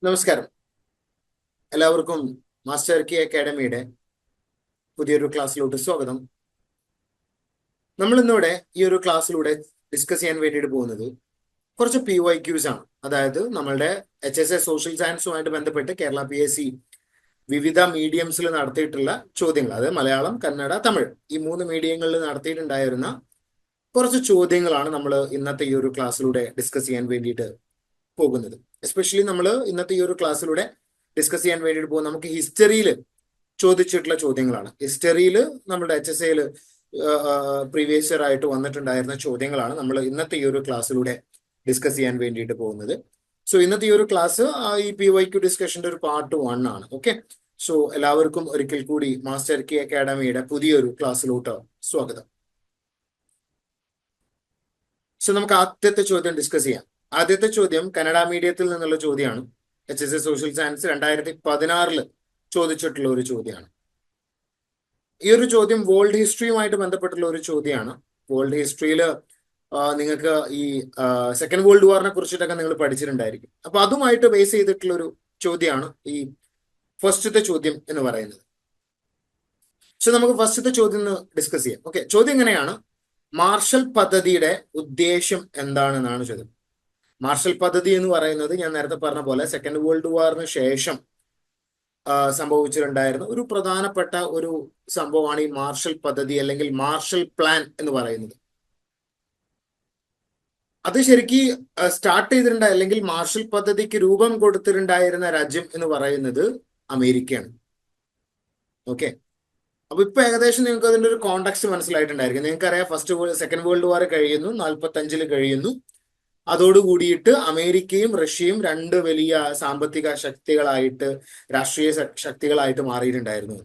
നമസ്കാരം. എല്ലാവർക്കും മാസ്റ്റർ കി അക്കാഡമിയുടെ പുതിയൊരു ക്ലാസ്സിലോട്ട് സ്വാഗതം. നമ്മൾ ഇന്നിവിടെ ഈ ഒരു ക്ലാസ്സിലൂടെ ഡിസ്കസ് ചെയ്യാൻ വേണ്ടിയിട്ട് പോകുന്നത് കുറച്ച് PYQs ആണ്. അതായത് നമ്മളുടെ HSA സോഷ്യൽ സയൻസുമായിട്ട് ബന്ധപ്പെട്ട് കേരള PSC വിവിധ മീഡിയംസിൽ നടത്തിയിട്ടുള്ള ചോദ്യങ്ങൾ, അതായത് മലയാളം, കന്നഡ, തമിഴ് ഈ 3 മീഡിയങ്ങളിൽ നടത്തിയിട്ടുണ്ടായിരുന്ന കുറച്ച് ചോദ്യങ്ങളാണ് നമ്മൾ ഇന്നത്തെ ഈ ഒരു ക്ലാസ്സിലൂടെ ഡിസ്കസ് ചെയ്യാൻ വേണ്ടിയിട്ട് പോകുന്നത്. എസ്പെഷ്യലി നമ്മൾ ഇന്നത്തെ ഈ ഒരു ക്ലാസ്സിലൂടെ ഡിസ്കസ് ചെയ്യാൻ വേണ്ടിയിട്ട് പോകുന്നത് നമുക്ക് ഹിസ്റ്ററിയിൽ ചോദിച്ചിട്ടുള്ള ചോദ്യങ്ങളാണ്. ഹിസ്റ്ററിയിൽ നമ്മുടെ HSAയിൽ പ്രീവിയസ് ഇയർ ആയിട്ട് വന്നിട്ടുണ്ടായിരുന്ന ചോദ്യങ്ങളാണ് നമ്മൾ ഇന്നത്തെ ഈ ഒരു ക്ലാസ്സിലൂടെ ഡിസ്കസ് ചെയ്യാൻ വേണ്ടിയിട്ട് പോകുന്നത്. സോ ഇന്നത്തെ ഈ ഒരു ക്ലാസ് ഈ PYQ ഡിസ്കഷന്റെ ഒരു പാർട്ട് 1 ആണ്. ഓക്കെ, സോ എല്ലാവർക്കും ഒരിക്കൽ കൂടി മാസ്റ്റർ കി അക്കാഡമിയുടെ പുതിയൊരു ക്ലാസ്സിലോട്ട് സ്വാഗതം. സോ നമുക്ക് ആദ്യത്തെ ചോദ്യം ഡിസ്കസ് ചെയ്യാം. ആദ്യത്തെ ചോദ്യം കന്നഡ മീഡിയത്തിൽ നിന്നുള്ള ചോദ്യമാണ്. HSA സോഷ്യൽ സയൻസ് 2016 ചോദിച്ചിട്ടുള്ള ഒരു ചോദ്യമാണ്. ഈ ഒരു ചോദ്യം വേൾഡ് ഹിസ്റ്ററിയുമായിട്ട് ബന്ധപ്പെട്ടുള്ള ഒരു ചോദ്യമാണ്. വേൾഡ് ഹിസ്റ്ററിയിൽ നിങ്ങൾക്ക് ഈ സെക്കൻഡ് വേൾഡ് വാറിനെ കുറിച്ചിട്ടൊക്കെ നിങ്ങൾ പഠിച്ചിട്ടുണ്ടായിരിക്കും. അപ്പൊ അതുമായിട്ട് ബേസ് ചെയ്തിട്ടുള്ള ഒരു ചോദ്യമാണ് ഈ ഫസ്റ്റത്തെ ചോദ്യം എന്ന് പറയുന്നത്. സോ നമുക്ക് ഫസ്റ്റത്തെ ചോദ്യം ഡിസ്കസ് ചെയ്യാം. ഓക്കെ, ചോദ്യം എങ്ങനെയാണ്? മാർഷൽ പദ്ധതിയുടെ ഉദ്ദേശം എന്താണെന്നാണ് ചോദ്യം. മാർഷൽ പദ്ധതി എന്ന് പറയുന്നത് ഞാൻ നേരത്തെ പറഞ്ഞ പോലെ സെക്കൻഡ് വേൾഡ് വാറിന് ശേഷം സംഭവിച്ചിട്ടുണ്ടായിരുന്ന ഒരു പ്രധാനപ്പെട്ട ഒരു സംഭവമാണ് ഈ മാർഷൽ പദ്ധതി അല്ലെങ്കിൽ മാർഷൽ പ്ലാൻ എന്ന് പറയുന്നത്. അത് ശരിക്കും സ്റ്റാർട്ട് ചെയ്തിട്ടുണ്ടായ അല്ലെങ്കിൽ മാർഷൽ പദ്ധതിക്ക് രൂപം കൊടുത്തിട്ടുണ്ടായിരുന്ന രാജ്യം എന്ന് പറയുന്നത് അമേരിക്കയാണ്. ഓക്കെ, അപ്പൊ ഇപ്പൊ ഏകദേശം നിങ്ങൾക്ക് അതിന്റെ ഒരു കോണ്ടാക്സ്റ്റ് മനസ്സിലായിട്ടുണ്ടായിരിക്കും. നിങ്ങൾക്കറിയാം, സെക്കൻഡ് വേൾഡ് വാർ കഴിയുന്നു, 45 കഴിയുന്നു. അതോടുകൂടിയിട്ട് അമേരിക്കയും റഷ്യയും രണ്ട് വലിയ സാമ്പത്തിക ശക്തികളായിട്ട്, രാഷ്ട്രീയ ശക്തികളായിട്ട് മാറിയിട്ടുണ്ടായിരുന്നു.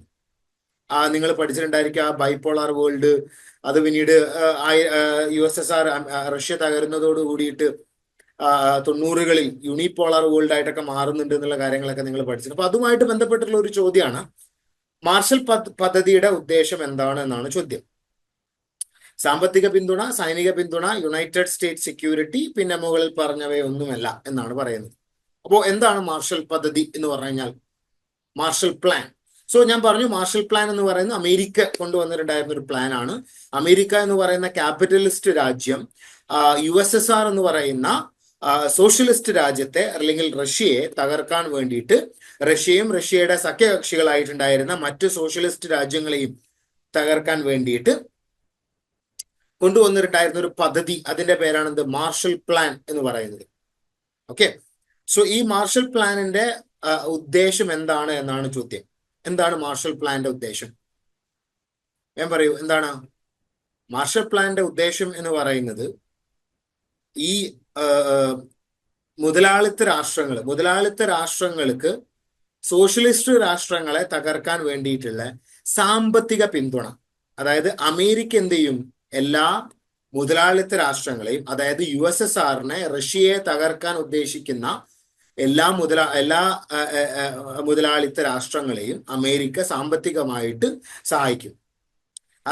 നിങ്ങൾ പഠിച്ചിട്ടുണ്ടായിരിക്കും ആ ബൈപോളാർ വേൾഡ്. അത് പിന്നീട് USSR റഷ്യ തകരുന്നതോട് കൂടിയിട്ട് 90കളിൽ യൂണിപോളാർ വേൾഡ് ആയിട്ടൊക്കെ മാറുന്നുണ്ട് എന്നുള്ള കാര്യങ്ങളൊക്കെ നിങ്ങൾ പഠിച്ചിട്ടുണ്ട്. അപ്പൊ അതുമായിട്ട് ബന്ധപ്പെട്ടുള്ള ഒരു ചോദ്യമാണ് മാർഷൽ പദ്ധതിയുടെ ഉദ്ദേശം എന്താണ് എന്നാണ് ചോദ്യം. സാമ്പത്തിക പിന്തുണ, സൈനിക പിന്തുണ, യുണൈറ്റഡ് സ്റ്റേറ്റ് സെക്യൂരിറ്റി, പിന്നെ മുകളിൽ പറഞ്ഞവയൊന്നുമല്ല എന്നാണ് പറയുന്നത്. അപ്പോൾ എന്താണ് മാർഷൽ പദ്ധതി എന്ന് പറഞ്ഞു കഴിഞ്ഞാൽ? Marshal plan. സോ ഞാൻ പറഞ്ഞു, മാർഷൽ പ്ലാൻ എന്ന് പറയുന്നത് അമേരിക്ക കൊണ്ടുവന്നിട്ടുണ്ടായിരുന്ന ഒരു പ്ലാൻ ആണ്. അമേരിക്ക എന്ന് പറയുന്ന ക്യാപിറ്റലിസ്റ്റ് രാജ്യം USSR എന്ന് പറയുന്ന സോഷ്യലിസ്റ്റ് രാജ്യത്തെ അല്ലെങ്കിൽ റഷ്യയെ തകർക്കാൻ വേണ്ടിയിട്ട് റഷ്യയും റഷ്യയുടെ സഖ്യകക്ഷികളായിട്ടുണ്ടായിരുന്ന മറ്റ് സോഷ്യലിസ്റ്റ് രാജ്യങ്ങളെയും തകർക്കാൻ വേണ്ടിയിട്ട് കൊണ്ടുവന്നിട്ടുണ്ടായിരുന്ന ഒരു പദ്ധതി. അതിന്റെ പേരാണ് എന്ത്? മാർഷൽ പ്ലാൻ എന്ന് പറയുന്നത്. ഓക്കെ, സോ ഈ മാർഷൽ പ്ലാനിന്റെ ഉദ്ദേശം എന്താണ് എന്നാണ് ചോദ്യം. എന്താണ് മാർഷൽ പ്ലാന്റെ ഉദ്ദേശം? ഞാൻ പറയൂ, എന്താണ് മാർഷൽ പ്ലാന്റെ ഉദ്ദേശം എന്ന് പറയുന്നത്? ഈ മുതലാളിത്ത രാഷ്ട്രങ്ങൾക്ക് സോഷ്യലിസ്റ്റ് രാഷ്ട്രങ്ങളെ തകർക്കാൻ വേണ്ടിയിട്ടുള്ള സാമ്പത്തിക പിന്തുണ. അതായത് അമേരിക്ക എന്ത് ചെയ്യും? എല്ലാ മുതലാളിത്ത രാഷ്ട്രങ്ങളെയും, അതായത് USSRനെ, റഷ്യയെ തകർക്കാൻ ഉദ്ദേശിക്കുന്ന എല്ലാ മുതലാളിത്ത രാഷ്ട്രങ്ങളെയും അമേരിക്ക സാമ്പത്തികമായിട്ട് സഹായിക്കും.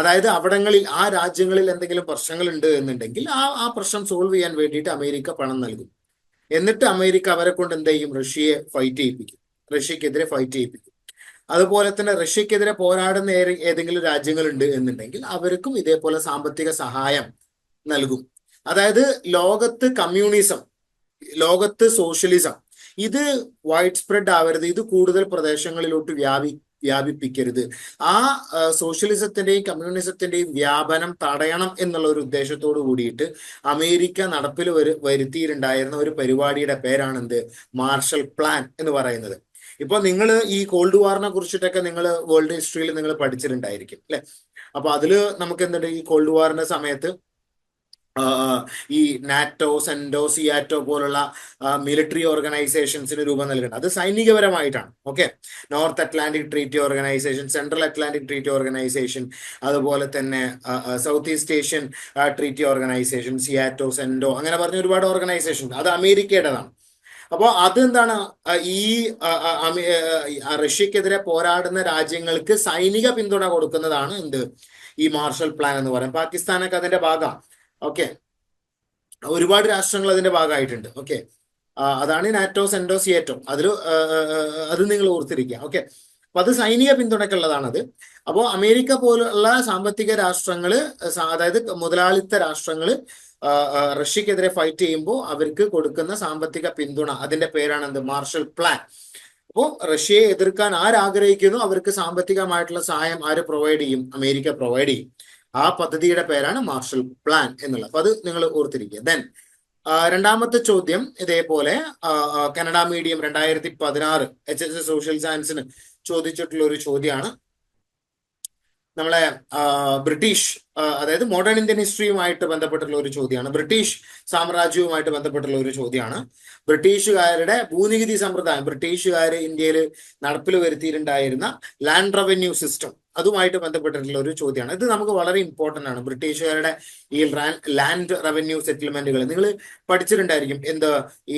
അതായത് അവിടങ്ങളിൽ, ആ രാജ്യങ്ങളിൽ എന്തെങ്കിലും പ്രശ്നങ്ങൾ ഉണ്ട് എന്നുണ്ടെങ്കിൽ ആ പ്രശ്നം സോൾവ് ചെയ്യാൻ വേണ്ടിയിട്ട് അമേരിക്ക പണം നൽകും. എന്നിട്ട് അമേരിക്ക അവരെ കൊണ്ട് എന്ത് ചെയ്യും? റഷ്യക്കെതിരെ ഫൈറ്റ് ചെയ്യിപ്പിക്കും. അതുപോലെ തന്നെ റഷ്യക്കെതിരെ പോരാടുന്ന ഏതെങ്കിലും രാജ്യങ്ങളുണ്ട് എന്നുണ്ടെങ്കിൽ അവർക്കും ഇതേപോലെ സാമ്പത്തിക സഹായം നൽകും. അതായത് ലോകത്ത് സോഷ്യലിസം ഇത് വൈഡ് സ്പ്രെഡ് ആവരുത്, ഇത് കൂടുതൽ പ്രദേശങ്ങളിലോട്ട് വ്യാപിപ്പിക്കരുത്. ആ സോഷ്യലിസത്തിന്റെയും കമ്മ്യൂണിസത്തിന്റെയും വ്യാപനം തടയണം എന്നുള്ള ഒരു ഉദ്ദേശത്തോട് കൂടിയിട്ട് അമേരിക്ക നടപ്പിൽ വരുത്തിയിട്ടുണ്ടായിരുന്ന ഒരു പരിപാടിയുടെ പേരാണ് എന്ത്? മാർഷൽ പ്ലാൻ എന്ന് പറയുന്നത്. ഇപ്പൊ നിങ്ങൾ ഈ കോൾഡ് വാറിനെ കുറിച്ചിട്ടൊക്കെ നിങ്ങൾ വേൾഡ് ഹിസ്റ്ററിയിൽ നിങ്ങൾ പഠിച്ചിട്ടുണ്ടായിരിക്കും അല്ലെ? അപ്പൊ അതില് നമുക്ക് എന്തുണ്ട്? ഈ കോൾഡ് വാറിന്റെ സമയത്ത് ഈ നാറ്റോ, സെന്റോ, സിയാറ്റോ പോലുള്ള മിലിറ്ററി ഓർഗനൈസേഷൻസിന് രൂപം നൽകുന്നത് അത് സൈനികപരമായിട്ടാണ്. Okay, North Atlantic Treaty Organisation, Central Atlantic Treaty Organisation, അതുപോലെ തന്നെ South East Asian Treaty Organisation, SEATO, CENTO, അങ്ങനെ പറഞ്ഞ ഒരുപാട് ഓർഗനൈസേഷൻ, അത് അമേരിക്കയുടേതാണ്. അപ്പോൾ അതെന്താണ്? ഈ റഷ്യക്കെതിരെ പോരാടുന്ന രാജ്യങ്ങൾക്ക് സൈനിക പിന്തുണ കൊടുക്കുന്നതാണ് എന്ത്? ഈ മാർഷൽ പ്ലാൻ എന്ന് പറയും. പാകിസ്ഥാനൊക്കെ അതിന്റെ ഭാഗമാണ്. ഓക്കെ, ഒരുപാട് രാഷ്ട്രങ്ങൾ അതിന്റെ ഭാഗമായിട്ടുണ്ട്. ഓക്കെ, അതാണ് നാറ്റോ സെന്റോ സിയേറ്റോ. അത് നിങ്ങൾ ഓർത്തിരിക്കുക. ഓക്കെ, അപ്പൊ അത് സൈനിക പിന്തുണയ്ക്കുള്ളതാണത്. അപ്പോൾ അമേരിക്ക പോലുള്ള സാമ്പത്തിക രാഷ്ട്രങ്ങള്, അതായത് മുതലാളിത്ത രാഷ്ട്രങ്ങള് റഷ്യക്കെതിരെ ഫൈറ്റ് ചെയ്യുമ്പോൾ അവർക്ക് കൊടുക്കുന്ന സാമ്പത്തിക പിന്തുണ, അതിന്റെ പേരാണ് എന്ത്? Marshall plan. അപ്പോൾ റഷ്യയെ എതിർക്കാൻ ആരാഗ്രഹിക്കുന്നു അവർക്ക് സാമ്പത്തികമായിട്ടുള്ള സഹായം ആര് പ്രൊവൈഡ് ചെയ്യും? അമേരിക്ക പ്രൊവൈഡ് ചെയ്യും. ആ പദ്ധതിയുടെ പേരാണ് മാർഷൽ പ്ലാൻ എന്നുള്ളത്. അപ്പൊ അത് നിങ്ങൾ ഓർത്തിരിക്കുക. ദെൻ രണ്ടാമത്തെ ചോദ്യം ഇതേപോലെ കനഡ മീഡിയം 2016 HSS സോഷ്യൽ സയൻസിന് ചോദിച്ചിട്ടുള്ള ഒരു ചോദ്യമാണ്. നമ്മളെ ബ്രിട്ടീഷ്, അതായത് മോഡേൺ ഇന്ത്യൻ ഹിസ്റ്ററിയുമായിട്ട് ബന്ധപ്പെട്ടുള്ള ഒരു ചോദ്യമാണ്. ബ്രിട്ടീഷ് സാമ്രാജ്യവുമായിട്ട് ബന്ധപ്പെട്ടുള്ള ഒരു ചോദ്യമാണ്. ബ്രിട്ടീഷുകാരുടെ ഭൂനികുതി സമ്പ്രദായം, ബ്രിട്ടീഷുകാർ ഇന്ത്യയിൽ നടപ്പിൽ വരുത്തിയിട്ടുണ്ടായിരുന്ന ലാൻഡ് റവന്യൂ സിസ്റ്റം, അതുമായിട്ട് ബന്ധപ്പെട്ടിട്ടുള്ള ഒരു ചോദ്യമാണ്. ഇത് നമുക്ക് വളരെ ഇമ്പോർട്ടന്റ് ആണ്. ബ്രിട്ടീഷുകാരുടെ ഈ ലാൻഡ് റവന്യൂ സെറ്റിൽമെന്റുകൾ നിങ്ങൾ പഠിച്ചിട്ടുണ്ടായിരിക്കും.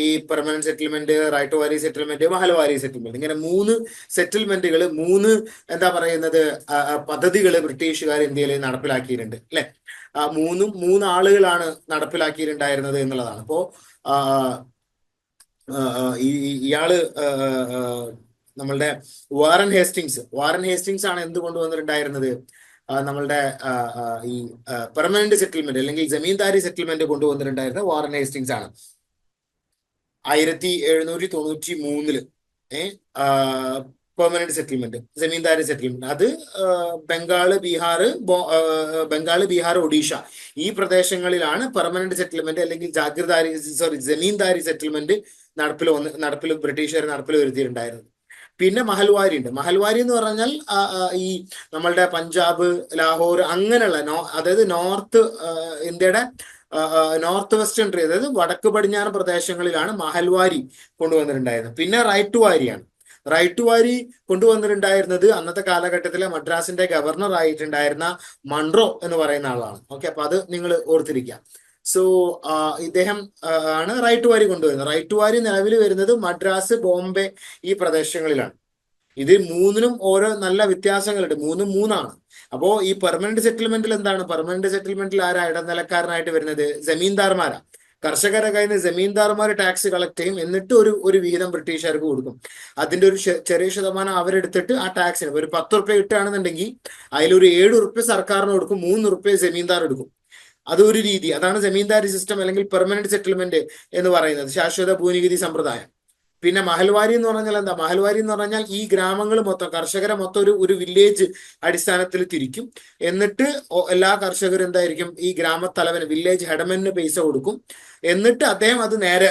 ഈ പെർമനന്റ് സെറ്റിൽമെന്റ്, റൈറ്റ് ടു വാരി സെറ്റിൽമെന്റ്, മഹൽവാരി സെറ്റിൽമെന്റ്, ഇങ്ങനെ 3 സെറ്റിൽമെന്റുകൾ, 3 എന്താ പറയുന്നത് പദ്ധതികൾ ബ്രിട്ടീഷുകാർ ഇന്ത്യയിൽ നടപ്പിലാക്കിയിട്ടുണ്ട്, അല്ലെ? മൂന്ന് ആളുകളാണ് നടപ്പിലാക്കിയിട്ടുണ്ടായിരുന്നത് എന്നുള്ളതാണ്. അപ്പോ ഇയാള് നമ്മളുടെ വാറൻ ഹേസ്റ്റിങ്സ് ആണ് എന്ത് കൊണ്ടുവന്നിട്ടുണ്ടായിരുന്നത്? നമ്മളുടെ ഈ പെർമനന്റ് സെറ്റിൽമെന്റ് അല്ലെങ്കിൽ ജമീന്ദാരി സെറ്റിൽമെന്റ് കൊണ്ടുവന്നിട്ടുണ്ടായിരുന്നത് വാറൻ ഹേസ്റ്റിങ്സ് ആണ്. 1793 പെർമനന്റ് സെറ്റിൽമെന്റ്, ജമീന്ദാരി സെറ്റിൽമെന്റ്. അത് ബംഗാള്, ബീഹാർ, ഒഡീഷ ഈ പ്രദേശങ്ങളിലാണ് പെർമനന്റ് സെറ്റിൽമെന്റ് അല്ലെങ്കിൽ ജമീന്ദാരി സെറ്റിൽമെന്റ് നടപ്പിൽ ബ്രിട്ടീഷുകാർ നടപ്പിൽ വരുത്തിയിട്ടുണ്ടായിരുന്നത്. പിന്നെ മഹൽവാരി ഉണ്ട്. മഹൽവാരി എന്ന് പറഞ്ഞാൽ ഈ നമ്മളുടെ പഞ്ചാബ്, ലാഹോർ അങ്ങനെയുള്ള അതായത് നോർത്ത് ഇന്ത്യയുടെ നോർത്ത് വെസ്റ്റേൺ ട്രീ, അതായത് വടക്ക് പടിഞ്ഞാറ് പ്രദേശങ്ങളിലാണ് മഹൽവാരി കൊണ്ടുവന്നിട്ടുണ്ടായിരുന്നത്. പിന്നെ റൈറ്റ് ടു വാരിയാണ്. റൈറ്റ് ടു വാരി കൊണ്ടുവന്നിട്ടുണ്ടായിരുന്നത് അന്നത്തെ കാലഘട്ടത്തിലെ മദ്രാസിന്റെ ഗവർണർ ആയിട്ടുണ്ടായിരുന്ന മൺറോ എന്ന് പറയുന്ന ആളാണ്. ഓക്കെ, അപ്പൊ അത് നിങ്ങൾ ഓർത്തിരിക്കുക. സോ ഇദ്ദേഹം ആണ് റൈറ്റ് ടു വാരി കൊണ്ടുവരുന്നത്. റൈറ്റ് ടു വാരി നിലവിൽ വരുന്നത് മദ്രാസ്, ബോംബെ ഈ പ്രദേശങ്ങളിലാണ്. ഇത് 3നും ഓരോ നല്ല വ്യത്യാസങ്ങളുണ്ട്. 3 അപ്പോ ഈ പെർമനന്റ് സെറ്റിൽമെന്റിൽ എന്താണ്? പെർമനന്റ് സെറ്റിൽമെന്റിൽ ആരാ ഇടനിലക്കാരനായിട്ട് വരുന്നത്? ജമീന്ദാർമാരാ. കർഷകരെ കയ്യിൽ നിന്ന് ജമീന്ദാർമാർ ടാക്സ് കളക്ട് ചെയ്യും, എന്നിട്ട് ഒരു വിഹിതം ബ്രിട്ടീഷുകാർക്ക് കൊടുക്കും. അതിന്റെ ഒരു ചെറിയ ശതമാനം അവരെടുത്തിട്ട് ആ ടാക്സിന് ഒരു 10 റുപ്യ കിട്ടുകയാണെന്നുണ്ടെങ്കിൽ അതിലൊരു 7 റുപ്യ സർക്കാരിന് കൊടുക്കും, 3 റുപ്യ ജമീന്ദാർ എടുക്കും. അതൊരു രീതി. അതാണ് ജമീന്ദാരി സിസ്റ്റം അല്ലെങ്കിൽ പെർമനന്റ് സെറ്റിൽമെന്റ് എന്ന് പറയുന്നത്, ശാശ്വത ഭൂനികുതി സമ്പ്രദായം. പിന്നെ മഹൽവാരി എന്ന് പറഞ്ഞാൽ എന്താ? മഹൽവാരി എന്ന് പറഞ്ഞാൽ ഈ ഗ്രാമങ്ങൾ മൊത്തം, കർഷകരെ മൊത്തം ഒരു വില്ലേജ് അടിസ്ഥാനത്തിൽ തിരിക്കും. എന്നിട്ട് എല്ലാ കർഷകരും എന്തായിരിക്കും? ഈ ഗ്രാമത്തലവന്, വില്ലേജ് ഹെഡ്മന് പൈസ കൊടുക്കും. എന്നിട്ട് അദ്ദേഹം അത് നേരെ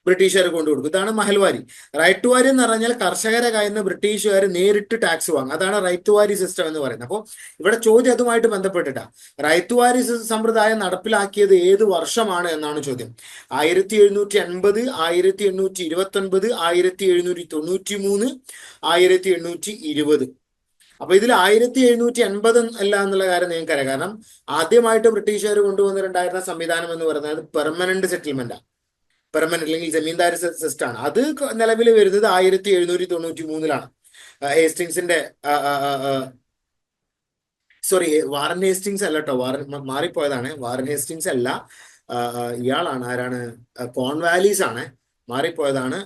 ബ്രിട്ടീഷുകാർ കൊണ്ടുകൊടുക്കും. ഇതാണ് മഹൽവാരി. റൈറ്റ് ടു വാരി എന്ന് പറഞ്ഞാൽ കർഷകരെ കയ്യിൽ നിന്ന് ബ്രിട്ടീഷുകാർ നേരിട്ട് ടാക്സ് വാങ്ങും. അതാണ് റൈറ്റ് ടു വാരി സിസ്റ്റം എന്ന് പറയുന്നത്. അപ്പോൾ ഇവിടെ ചോദ്യം അതുമായിട്ട് ബന്ധപ്പെട്ടിട്ടാ. റൈറ്റ് ടു വാരി സമ്പ്രദായം നടപ്പിലാക്കിയത് ഏത് വർഷമാണ് എന്നാണ് ചോദ്യം. 1780, 1829, 1793, 1820. അപ്പൊ ഇതിൽ 1780 അല്ല എന്നുള്ള കാര്യം നിങ്ങൾക്കറിയാം. കാരണം ആദ്യമായിട്ട് ബ്രിട്ടീഷുകാർ കൊണ്ടുവന്നിട്ടുണ്ടായിരുന്ന സംവിധാനം എന്ന് പറയുന്നത് പെർമനന്റ് സെറ്റിൽമെന്റാണ്. പെർമനന്റ് അല്ലെങ്കിൽ ജമീന്ദാരി സിസ്റ്റം ആണ്. അത് നിലവിൽ വരുന്നത് 1793 ഹേസ്റ്റിങ്സിന്റെ സോറി, വാറൻ ഹേസ്റ്റിങ്സ് അല്ല കേട്ടോ, മാറിപ്പോയതാണ്. വാറൻ ഹേസ്റ്റിങ്സ് അല്ല, ഇയാളാണ്. ആരാണ്? കോൺവാലീസ് ആണ്. മാറിപ്പോയതാണ്.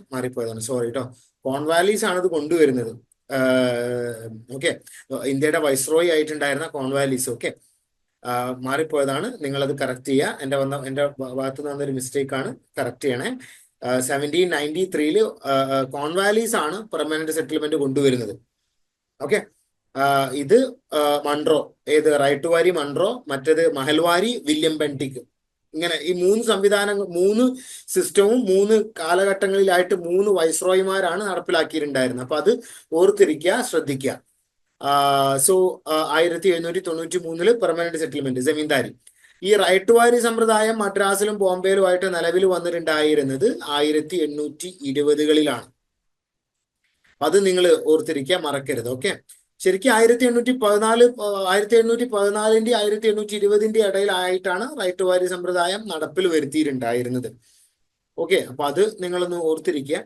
സോറി കേട്ടോ. കോൺവാലീസ് ആണ് ഇത് കൊണ്ടുവരുന്നത്. ഓക്കെ, ഇന്ത്യയുടെ വൈസ്രോയി ആയിട്ടുണ്ടായിരുന്ന കോൺവാലീസ്. ഓക്കെ, മാറിപ്പോയതാണ്. നിങ്ങളത് കറക്റ്റ് ചെയ്യുക. എൻ്റെ ഭാഗത്ത് നിന്ന് വന്നൊരു മിസ്റ്റേക്ക് ആണ്, കറക്റ്റ് ചെയ്യണേ. 1793 കോൺവാലീസ് ആണ് പെർമനന്റ് സെറ്റിൽമെന്റ് കൊണ്ടുവരുന്നത്. ഓക്കെ, ഇത് മൺട്രോ, ഏത്? റൈറ്റ് ടു വാരി മൺട്രോ, മറ്റേത് മഹൽവാരി വില്യം ബെന്റിക്. ഇങ്ങനെ ഈ 3 സംവിധാനങ്ങൾ, 3 സിസ്റ്റവും 3 കാലഘട്ടങ്ങളിലായിട്ട് 3 വൈസ്രോയിമാരാണ് നടപ്പിലാക്കിയിട്ടുണ്ടായിരുന്നത്. അപ്പൊ അത് ഓർത്തിരിക്കുക, ശ്രദ്ധിക്കുക. So 1793 permanent settlement, zamindari. ഈ റൈറ്റ് ടു വാരി സമ്പ്രദായം മദ്രാസിലും ബോംബെയിലുമായിട്ട് നിലവിൽ വന്നിട്ടുണ്ടായിരുന്നത് 1820കളിലാണ്. അത് നിങ്ങൾ ഓർത്തിരിക്കുക, മറക്കരുത്. ഓക്കെ, ശരിക്കും 1814, 1814 1820 ഇടയിലായിട്ടാണ് റൈറ്റ് ടു വാരി സമ്പ്രദായം നടപ്പിൽ വരുത്തിയിട്ടുണ്ടായിരുന്നത്. ഓക്കെ, അപ്പൊ അത് നിങ്ങളൊന്ന് ഓർത്തിരിക്കുക.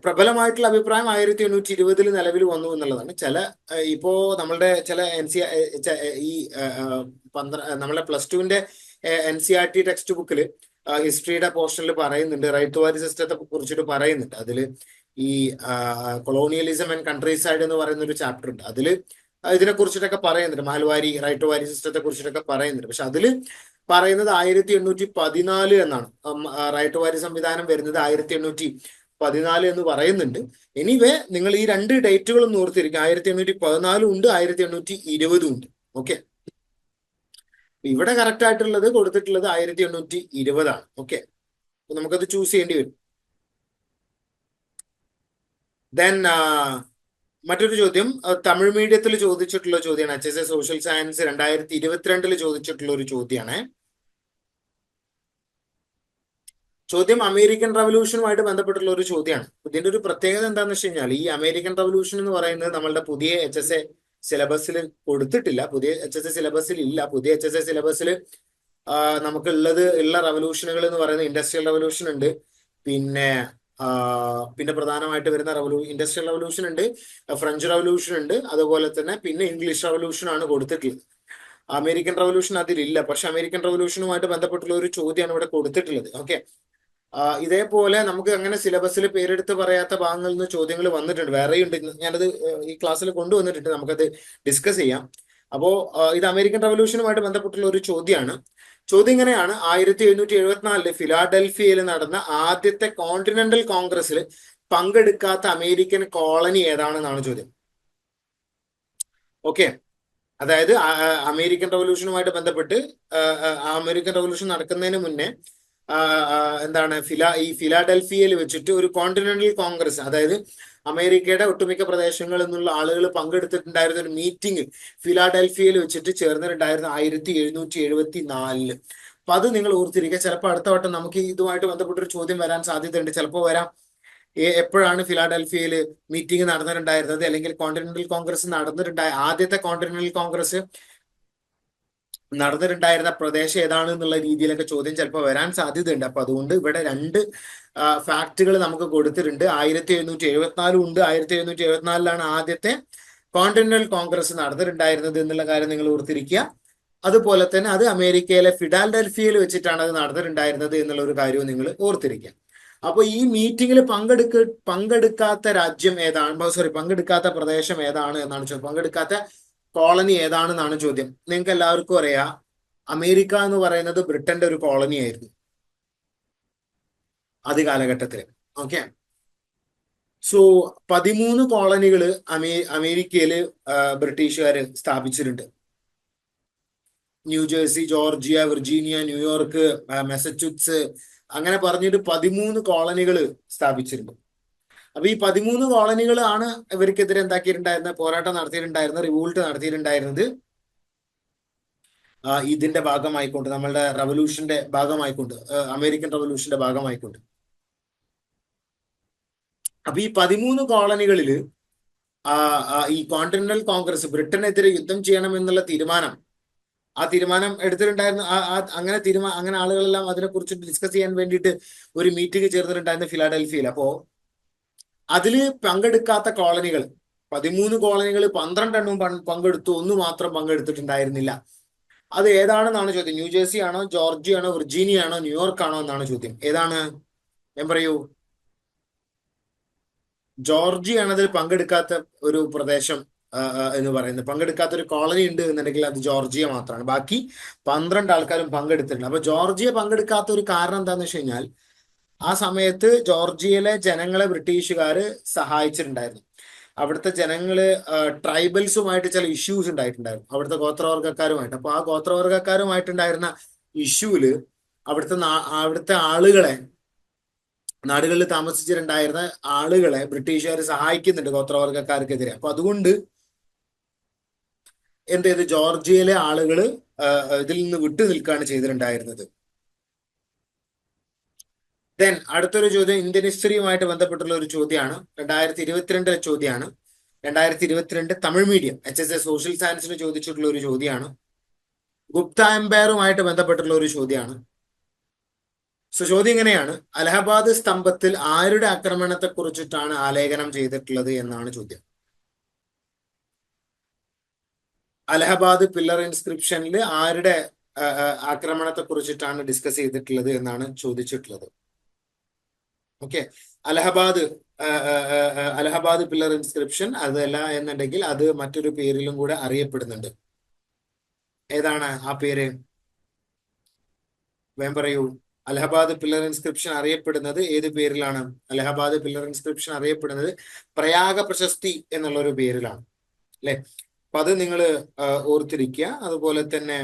പ്രബലമായിട്ടുള്ള അഭിപ്രായം 1820 നിലവിൽ വന്നു എന്നുള്ളതാണ്. ഇപ്പോ നമ്മളുടെ ചില ഈ നമ്മളെ +2 NCERT ടെക്സ്റ്റ് ബുക്കിൽ ഹിസ്റ്ററിയുടെ പോർഷനിൽ പറയുന്നുണ്ട്, റൈറ്റ് ടു വാരി സിസ്റ്റത്തെ കുറിച്ചിട്ട് പറയുന്നുണ്ട്. അതിൽ ഈ കൊളോണിയലിസം ആൻഡ് കൺട്രി സൈഡ് എന്ന് പറയുന്ന ഒരു ചാപ്റ്റർ ഉണ്ട്. അതിൽ ഇതിനെ കുറിച്ചിട്ടൊക്കെ പറയുന്നുണ്ട്, മഹൽവാരി റൈറ്റ് ടു വാരി സിസ്റ്റത്തെ കുറിച്ചിട്ടൊക്കെ പറയുന്നുണ്ട്. പക്ഷെ അതിൽ പറയുന്നത് 1814 എന്നാണ്. റൈറ്റ് ടു വാരി സംവിധാനം വരുന്നത് 1814 എന്ന് പറയുന്നുണ്ട്. എനിവേ നിങ്ങൾ ഈ രണ്ട് ഡേറ്റുകളും ഓർത്തിരിക്കും, 1814 ഉണ്ട്, 1820 ഉണ്ട്. ഓക്കെ, ഇവിടെ കറക്റ്റ് ആയിട്ടുള്ളത് കൊടുത്തിട്ടുള്ളത് 1820. ഓക്കെ, നമുക്കത് ചൂസ് ചെയ്യേണ്ടി വരും. ദെൻ മറ്റൊരു ചോദ്യം തമിഴ് മീഡിയത്തിൽ ചോദിച്ചിട്ടുള്ള ചോദ്യമാണ്. HSA സോഷ്യൽ സയൻസ് 2022 ചോദിച്ചിട്ടുള്ള ഒരു ചോദ്യമാണ്. ചോദ്യം അമേരിക്കൻ റവല്യൂഷനുമായിട്ട് ബന്ധപ്പെട്ടുള്ള ഒരു ചോദ്യമാണ്. ഇതിന്റെ ഒരു പ്രത്യേകത എന്താണെന്ന് വെച്ച് കഴിഞ്ഞാൽ, ഈ അമേരിക്കൻ റവല്യൂഷൻ എന്ന് പറയുന്നത് നമ്മളുടെ പുതിയ HSA സിലബസിൽ കൊടുത്തിട്ടില്ല, പുതിയ HSA സിലബസിൽ ഇല്ല. പുതിയ HSA സിലബസിൽ ഉള്ള റവല്യൂഷനുകൾ എന്ന് പറയുന്നത് ഇൻഡസ്ട്രിയൽ റവല്യൂഷൻ ഉണ്ട്, പിന്നെ പ്രധാനമായിട്ട് വരുന്ന ഇൻഡസ്ട്രിയൽ റവല്യൂഷൻ ഉണ്ട്, ഫ്രഞ്ച് റവല്യൂഷൻ ഉണ്ട്, അതുപോലെ തന്നെ പിന്നെ ഇംഗ്ലീഷ് റവല്യൂഷൻ ആണ് കൊടുത്തിട്ടുള്ളത്. അമേരിക്കൻ റവല്യൂഷൻ അതിലില്ല. പക്ഷെ അമേരിക്കൻ റവല്യൂഷനുമായിട്ട് ബന്ധപ്പെട്ടുള്ള ഒരു ചോദ്യമാണ് ഇവിടെ കൊടുത്തിട്ടുള്ളത്. ഓക്കെ, ഇതേപോലെ നമുക്ക് അങ്ങനെ സിലബസിൽ പേരെടുത്ത് പറയാത്ത ഭാഗങ്ങളിൽ നിന്ന് ചോദ്യങ്ങൾ വന്നിട്ടുണ്ട്, വേറെയുണ്ട്. ഞാനത് ഈ ക്ലാസ്സിൽ കൊണ്ടുവന്നിട്ടുണ്ട്, നമുക്കത് ഡിസ്കസ് ചെയ്യാം. അപ്പോ ഇത് അമേരിക്കൻ റവല്യൂഷനുമായിട്ട് ബന്ധപ്പെട്ടുള്ള ഒരു ചോദ്യമാണ്. ചോദ്യം ഇങ്ങനെയാണ്: 1774 ഫിലാഡൽഫിയയിൽ നടന്ന ആദ്യത്തെ കോണ്ടിനെന്റൽ കോൺഗ്രസിൽ പങ്കെടുക്കാത്ത അമേരിക്കൻ കോളനി ഏതാണെന്നാണ് ചോദ്യം. ഓക്കെ, അതായത് അമേരിക്കൻ റവല്യൂഷനുമായിട്ട് ബന്ധപ്പെട്ട് അമേരിക്കൻ റവല്യൂഷൻ നടക്കുന്നതിന് മുന്നേ എന്താണ് ഈ ഫിലാഡൽഫിയയിൽ വെച്ചിട്ട് ഒരു കോണ്ടിനെന്റൽ കോൺഗ്രസ്, അതായത് അമേരിക്കയുടെ ഒട്ടുമിക്ക പ്രദേശങ്ങളിൽ നിന്നുള്ള ആളുകൾ പങ്കെടുത്തിട്ടുണ്ടായിരുന്ന ഒരു മീറ്റിംഗ് ഫിലാഡൽഫിയയിൽ വെച്ചിട്ട് ചേർന്നിട്ടുണ്ടായിരുന്നു 1774. അപ്പൊ അത് നിങ്ങൾ ഓർത്തിരിക്കുക. ചിലപ്പോൾ അടുത്ത വട്ടം നമുക്ക് ഇതുമായിട്ട് ബന്ധപ്പെട്ടൊരു ചോദ്യം വരാൻ സാധ്യതയുണ്ട്. ചിലപ്പോൾ വരാം, എപ്പോഴാണ് ഫിലാഡൽഫിയയിൽ മീറ്റിംഗ് നടന്നിട്ടുണ്ടായിരുന്നത്, അല്ലെങ്കിൽ കോണ്ടിനെന്റൽ കോൺഗ്രസ് ആദ്യത്തെ കോണ്ടിനെന്റൽ കോൺഗ്രസ് നടന്നിട്ടുണ്ടായിരുന്ന പ്രദേശം ഏതാണ് എന്നുള്ള രീതിയിലൊക്കെ ചോദ്യം ചിലപ്പോൾ വരാൻ സാധ്യതയുണ്ട്. അപ്പൊ അതുകൊണ്ട് ഇവിടെ രണ്ട് ഫാക്റ്റുകൾ നമുക്ക് കൊടുത്തിട്ടുണ്ട്. 1774 ഉണ്ട്, 1774 ആദ്യത്തെ കോണ്ടിനെന്റൽ കോൺഗ്രസ് നടന്നിട്ടുണ്ടായിരുന്നത് എന്നുള്ള കാര്യം നിങ്ങൾ ഓർത്തിരിക്കുക. അതുപോലെ തന്നെ അത് അമേരിക്കയിലെ ഫിലാഡൽഫിയയിൽ വെച്ചിട്ടാണ് അത് നടന്നിട്ടുണ്ടായിരുന്നത് എന്നുള്ള ഒരു കാര്യവും നിങ്ങൾ ഓർത്തിരിക്കുക. അപ്പൊ ഈ മീറ്റിംഗിൽ പങ്കെടുക്കാത്ത രാജ്യം ഏതാണ്, പങ്കെടുക്കാത്ത പ്രദേശം ഏതാണ് എന്നാണ് ചോദ്യം. പങ്കെടുക്കാത്ത കോളനി ഏതാണെന്നാണ് ചോദ്യം. നിങ്ങൾക്ക് എല്ലാവർക്കും അറിയാം, അമേരിക്ക എന്ന് പറയുന്നത് ബ്രിട്ടന്റെ ഒരു കോളനി ആയിരുന്നു ആദ്യ കാലഘട്ടത്തിൽ. ഓക്കെ, സോ 13 കോളനികൾ അമേരിക്കയില് ബ്രിട്ടീഷുകാർ സ്ഥാപിച്ചിട്ടുണ്ട്. ന്യൂജേഴ്സി, ജോർജിയ, വിർജീനിയ, ന്യൂയോർക്ക്, മെസച്യൂട്ട്സ്, അങ്ങനെ പറഞ്ഞിട്ട് 13 കോളനികൾ സ്ഥാപിച്ചിട്ടുണ്ട്. അപ്പൊ ഈ 13 കോളനികളാണ് ഇവർക്കെതിരെ എന്താക്കിയിട്ടുണ്ടായിരുന്നത്, പോരാട്ടം നടത്തിയിട്ടുണ്ടായിരുന്നത്, റിവോൾട്ട് നടത്തിയിട്ടുണ്ടായിരുന്നത്. ഇതിന്റെ ഭാഗമായിക്കൊണ്ട്, നമ്മളുടെ റവല്യൂഷന്റെ ഭാഗമായിക്കൊണ്ട്, അമേരിക്കൻ റവല്യൂഷന്റെ ഭാഗമായിക്കൊണ്ട്. അപ്പൊ ഈ 13 കോളനികളിൽ ഈ കോണ്ടിനെന്റൽ കോൺഗ്രസ് ബ്രിട്ടനെതിരെ യുദ്ധം ചെയ്യണമെന്നുള്ള ആ തീരുമാനം എടുത്തിട്ടുണ്ടായിരുന്നു. അങ്ങനെ ആളുകളെല്ലാം അതിനെക്കുറിച്ച് ഡിസ്കസ് ചെയ്യാൻ വേണ്ടിയിട്ട് ഒരു മീറ്റിംഗ് ചേർന്നിട്ടുണ്ടായിരുന്നു ഫിലാഡൽഫിയയിൽ. അപ്പോ അതില് പങ്കെടുക്കാത്ത കോളനികൾ 13 കോളനികൾ 12 എണ്ണവും പങ്കെടുത്തു, ഒന്ന് മാത്രം പങ്കെടുത്തിട്ടുണ്ടായിരുന്നില്ല. അത് ഏതാണെന്നാണ് ചോദ്യം. ന്യൂജേഴ്സി ആണോ, ജോർജിയ ആണോ, വിർജീനിയ ആണോ, ന്യൂയോർക്ക് ആണോ എന്നാണ് ചോദ്യം. ഏതാണ്? ഞാൻ പറയൂ. ജോർജിയ ആണ് അതിൽ പങ്കെടുക്കാത്ത ഒരു പ്രദേശം എന്ന് പറയുന്നത്. പങ്കെടുക്കാത്ത ഒരു കോളനി ഉണ്ട് എന്നുണ്ടെങ്കിൽ അത് ജോർജിയ മാത്രമാണ്. ബാക്കി 12 ആൾക്കാരും പങ്കെടുത്തിട്ടുണ്ട്. അപ്പൊ ജോർജിയ പങ്കെടുക്കാത്ത ഒരു കാരണം എന്താന്ന് വെച്ച് കഴിഞ്ഞാൽ, ആ സമയത്ത് ജോർജിയയിലെ ജനങ്ങളെ ബ്രിട്ടീഷുകാർ സഹായിച്ചിട്ടുണ്ടായിരുന്നു. അവിടുത്തെ ജനങ്ങള് ട്രൈബൽസുമായിട്ട് ചില ഇഷ്യൂസ് ഉണ്ടായിട്ടുണ്ടായിരുന്നു, അവിടുത്തെ ഗോത്രവർഗക്കാരുമായിട്ട്. അപ്പൊ ആ ഗോത്രവർഗക്കാരുമായിട്ടുണ്ടായിരുന്ന ഇഷ്യൂവില് അവിടുത്തെ നാടുകളിൽ താമസിച്ചിട്ടുണ്ടായിരുന്ന ആളുകളെ ബ്രിട്ടീഷുകാർ സഹായിക്കുന്നുണ്ട് ഗോത്രവർഗക്കാർക്കെതിരെ. അപ്പൊ അതുകൊണ്ട് എന്ത് ചെയ്ത്, ജോർജിയയിലെ ആളുകൾ ഇതിൽ നിന്ന് വിട്ടു നിൽക്കുകയാണ് ചെയ്തിട്ടുണ്ടായിരുന്നത്. ദെൻ അടുത്തൊരു ചോദ്യം ഇന്ത്യൻ ഹിസ്റ്ററിയുമായിട്ട് ബന്ധപ്പെട്ടുള്ള ഒരു ചോദ്യമാണ്. 2022 ചോദ്യമാണ്. 2022 തമിഴ് മീഡിയം HSA സോഷ്യൽ സയൻസിന് ചോദിച്ചിട്ടുള്ള ഒരു ചോദ്യമാണ്. ഗുപ്ത എംപയറുമായിട്ട് ബന്ധപ്പെട്ടുള്ള ഒരു ചോദ്യമാണ്. സോ ചോദ്യം ഇങ്ങനെയാണ്: അലഹബാദ് സ്തംഭത്തിൽ ആരുടെ ആക്രമണത്തെ കുറിച്ചിട്ടാണ് ആലേഖനം ചെയ്തിട്ടുള്ളത് എന്നാണ് ചോദ്യം. അലഹബാദ് പില്ലർ ഇൻസ്ക്രിപ്ഷനിൽ ആരുടെ ആക്രമണത്തെ കുറിച്ചിട്ടാണ് ഡിസ്കസ് ചെയ്തിട്ടുള്ളത് എന്നാണ് ചോദിച്ചിട്ടുള്ളത്. Okay. Allahabad Allahabad pillar inscription അതല്ല എന്നുണ്ടെങ്കിൽ അത് മറ്റൊരു പേരിലും കൂടെ അറിയപ്പെടുന്നുണ്ട്. ഏതാണ് ആ പേര്? വേം പറയൂ. അലഹബാദ് പില്ലർ ഇൻസ്ക്രിപ്ഷൻ അറിയപ്പെടുന്നത് ഏത് പേരിലാണ്? അലഹബാദ് പില്ലർ ഇൻസ്ക്രിപ്ഷൻ അറിയപ്പെടുന്നത് പ്രയാഗ പ്രശസ്തി എന്നുള്ള ഒരു പേരിലാണ്, അല്ലെ? അപ്പൊ അത് നിങ്ങൾ ഓർത്തിരിക്കുക. അതുപോലെ തന്നെ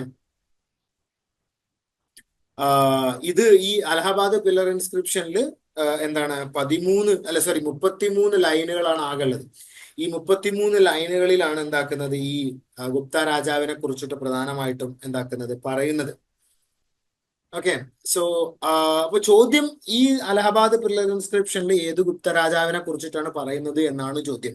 ഇത് ഈ അലഹബാദ് പില്ലർ ഇൻസ്ക്രിപ്ഷനിൽ എന്താണ് 33 ലൈനുകളാണ് ആകുള്ളത്. ഈ 33 ലൈനുകളിലാണ് എന്താക്കുന്നത് ഈ ഗുപ്ത രാജാവിനെ കുറിച്ചിട്ട് പ്രധാനമായിട്ടും എന്താക്കുന്നത് പറയുന്നത്. ഓക്കെ. സോ അപ്പൊ ചോദ്യം, ഈ അലഹബാദ് പില്ലർ ഇൻസ്ക്രിപ്ഷനിൽ ഏത് ഗുപ്ത രാജാവിനെ കുറിച്ചിട്ടാണ് പറയുന്നത് എന്നാണ് ചോദ്യം.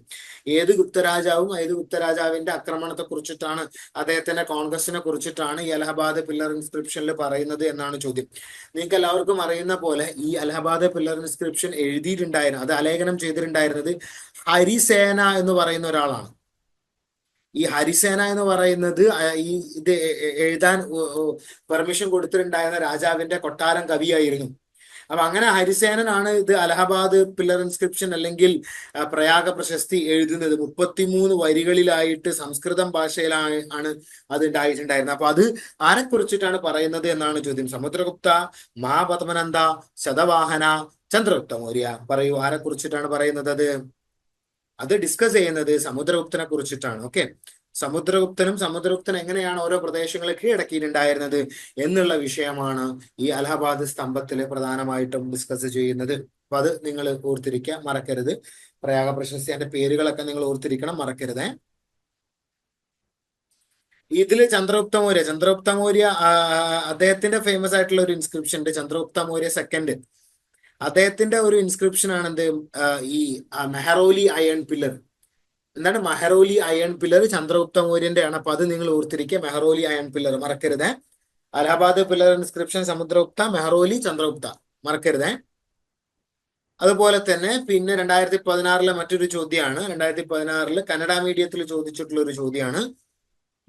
ഏത് ഗുപ്ത രാജാവും ഏത് ഗുപ്ത രാജാവിന്റെ ആക്രമണത്തെ കുറിച്ചിട്ടാണ്, അദ്ദേഹത്തിന്റെ കോൺഗ്രസിനെ കുറിച്ചിട്ടാണ് ഈ അലഹബാദ് പില്ലർ ഇൻസ്ക്രിപ്ഷനിൽ പറയുന്നത് എന്നാണ് ചോദ്യം. നിങ്ങൾക്ക് എല്ലാവർക്കും അറിയുന്ന പോലെ ഈ അലഹബാദ് പില്ലർ ഇൻസ്ക്രിപ്ഷൻ എഴുതിയിട്ടുണ്ടായിരുന്നു, അത് ആലേഖനം ചെയ്തിട്ടുണ്ടായിരുന്നത് ഹരിസേന എന്ന് പറയുന്ന ഒരാളാണ്. ഈ ഹരിസേന എന്ന് പറയുന്നത് ഈ ഇത് എഴുതാൻ പെർമിഷൻ കൊടുത്തിട്ടുണ്ടായിരുന്ന രാജാവിന്റെ കൊട്ടാരം കവിയായിരുന്നു. അപ്പൊ അങ്ങനെ ഹരിസേനനാണ് ഇത് അലഹബാദ് പില്ലർ ഇൻസ്ക്രിപ്ഷൻ അല്ലെങ്കിൽ പ്രയാഗ പ്രശസ്തി എഴുതുന്നത്. 33 വരികളിലായിട്ട് സംസ്കൃതം ഭാഷയിലാണ് അത് ഉണ്ടായിട്ടുണ്ടായിരുന്നത്. അപ്പൊ അത് ആരെ കുറിച്ചിട്ടാണ് പറയുന്നത് എന്നാണ് ചോദ്യം. സമുദ്രഗുപ്ത, മഹാപദ്മനന്ദ, ശതവാഹന, ചന്ദ്രഗുപ്ത മൗര്യ. പറയൂ, ആരെ കുറിച്ചിട്ടാണ് പറയുന്നത്? അത് ഡിസ്കസ് ചെയ്യുന്നത് സമുദ്രഗുപ്തനെ കുറിച്ചിട്ടാണ്. ഓക്കെ. സമുദ്രഗുപ്തൻ എങ്ങനെയാണ് ഓരോ പ്രദേശങ്ങളെ കീഴടക്കിയിട്ടുണ്ടായിരുന്നത് എന്നുള്ള വിഷയമാണ് ഈ അലഹബാദ് സ്തംഭത്തിൽ പ്രധാനമായിട്ടും ഡിസ്കസ് ചെയ്യുന്നത്. അപ്പൊ അത് നിങ്ങൾ ഓർത്തിരിക്കുക, മറക്കരുത്. പ്രയാഗ പ്രശസ്തി, അതിന്റെ പേരുകളൊക്കെ നിങ്ങൾ ഓർത്തിരിക്കണം, മറക്കരുതേ. ഇതില് ചന്ദ്രഗുപ്ത മൗര്യ അദ്ദേഹത്തിന്റെ ഫേമസ് ആയിട്ടുള്ള ഒരു ഇൻസ്ക്രിപ്ഷൻ ഉണ്ട്, ചന്ദ്രഗുപ്ത മൗര്യ സെക്കൻഡ്. അദ്ദേഹത്തിന്റെ ഒരു ഇൻസ്ക്രിപ്ഷൻ ആണ് എന്ത്, ഈ മെഹറോലി അയൺ പില്ലർ. എന്താണ് മെഹറോലി അയൺ പില്ലർ? ചന്ദ്രഗുപ്ത മൗര്യന്റെ ആണ്. അപ്പൊ അത് നിങ്ങൾ ഓർത്തിരിക്കുക, മെഹറോലി അയൺ പില്ലർ, മറക്കരുതേ. അലഹബാദ് പില്ലർ ഇൻസ്ക്രിപ്ഷൻ സമുദ്രഗുപ്ത, മെഹറോലി, ചന്ദ്രഗുപ്ത, മറക്കരുതേ. അതുപോലെ തന്നെ പിന്നെ 2016 മറ്റൊരു ചോദ്യമാണ്. 2016 കന്നഡ മീഡിയത്തിൽ ചോദിച്ചിട്ടുള്ള ഒരു ചോദ്യമാണ്.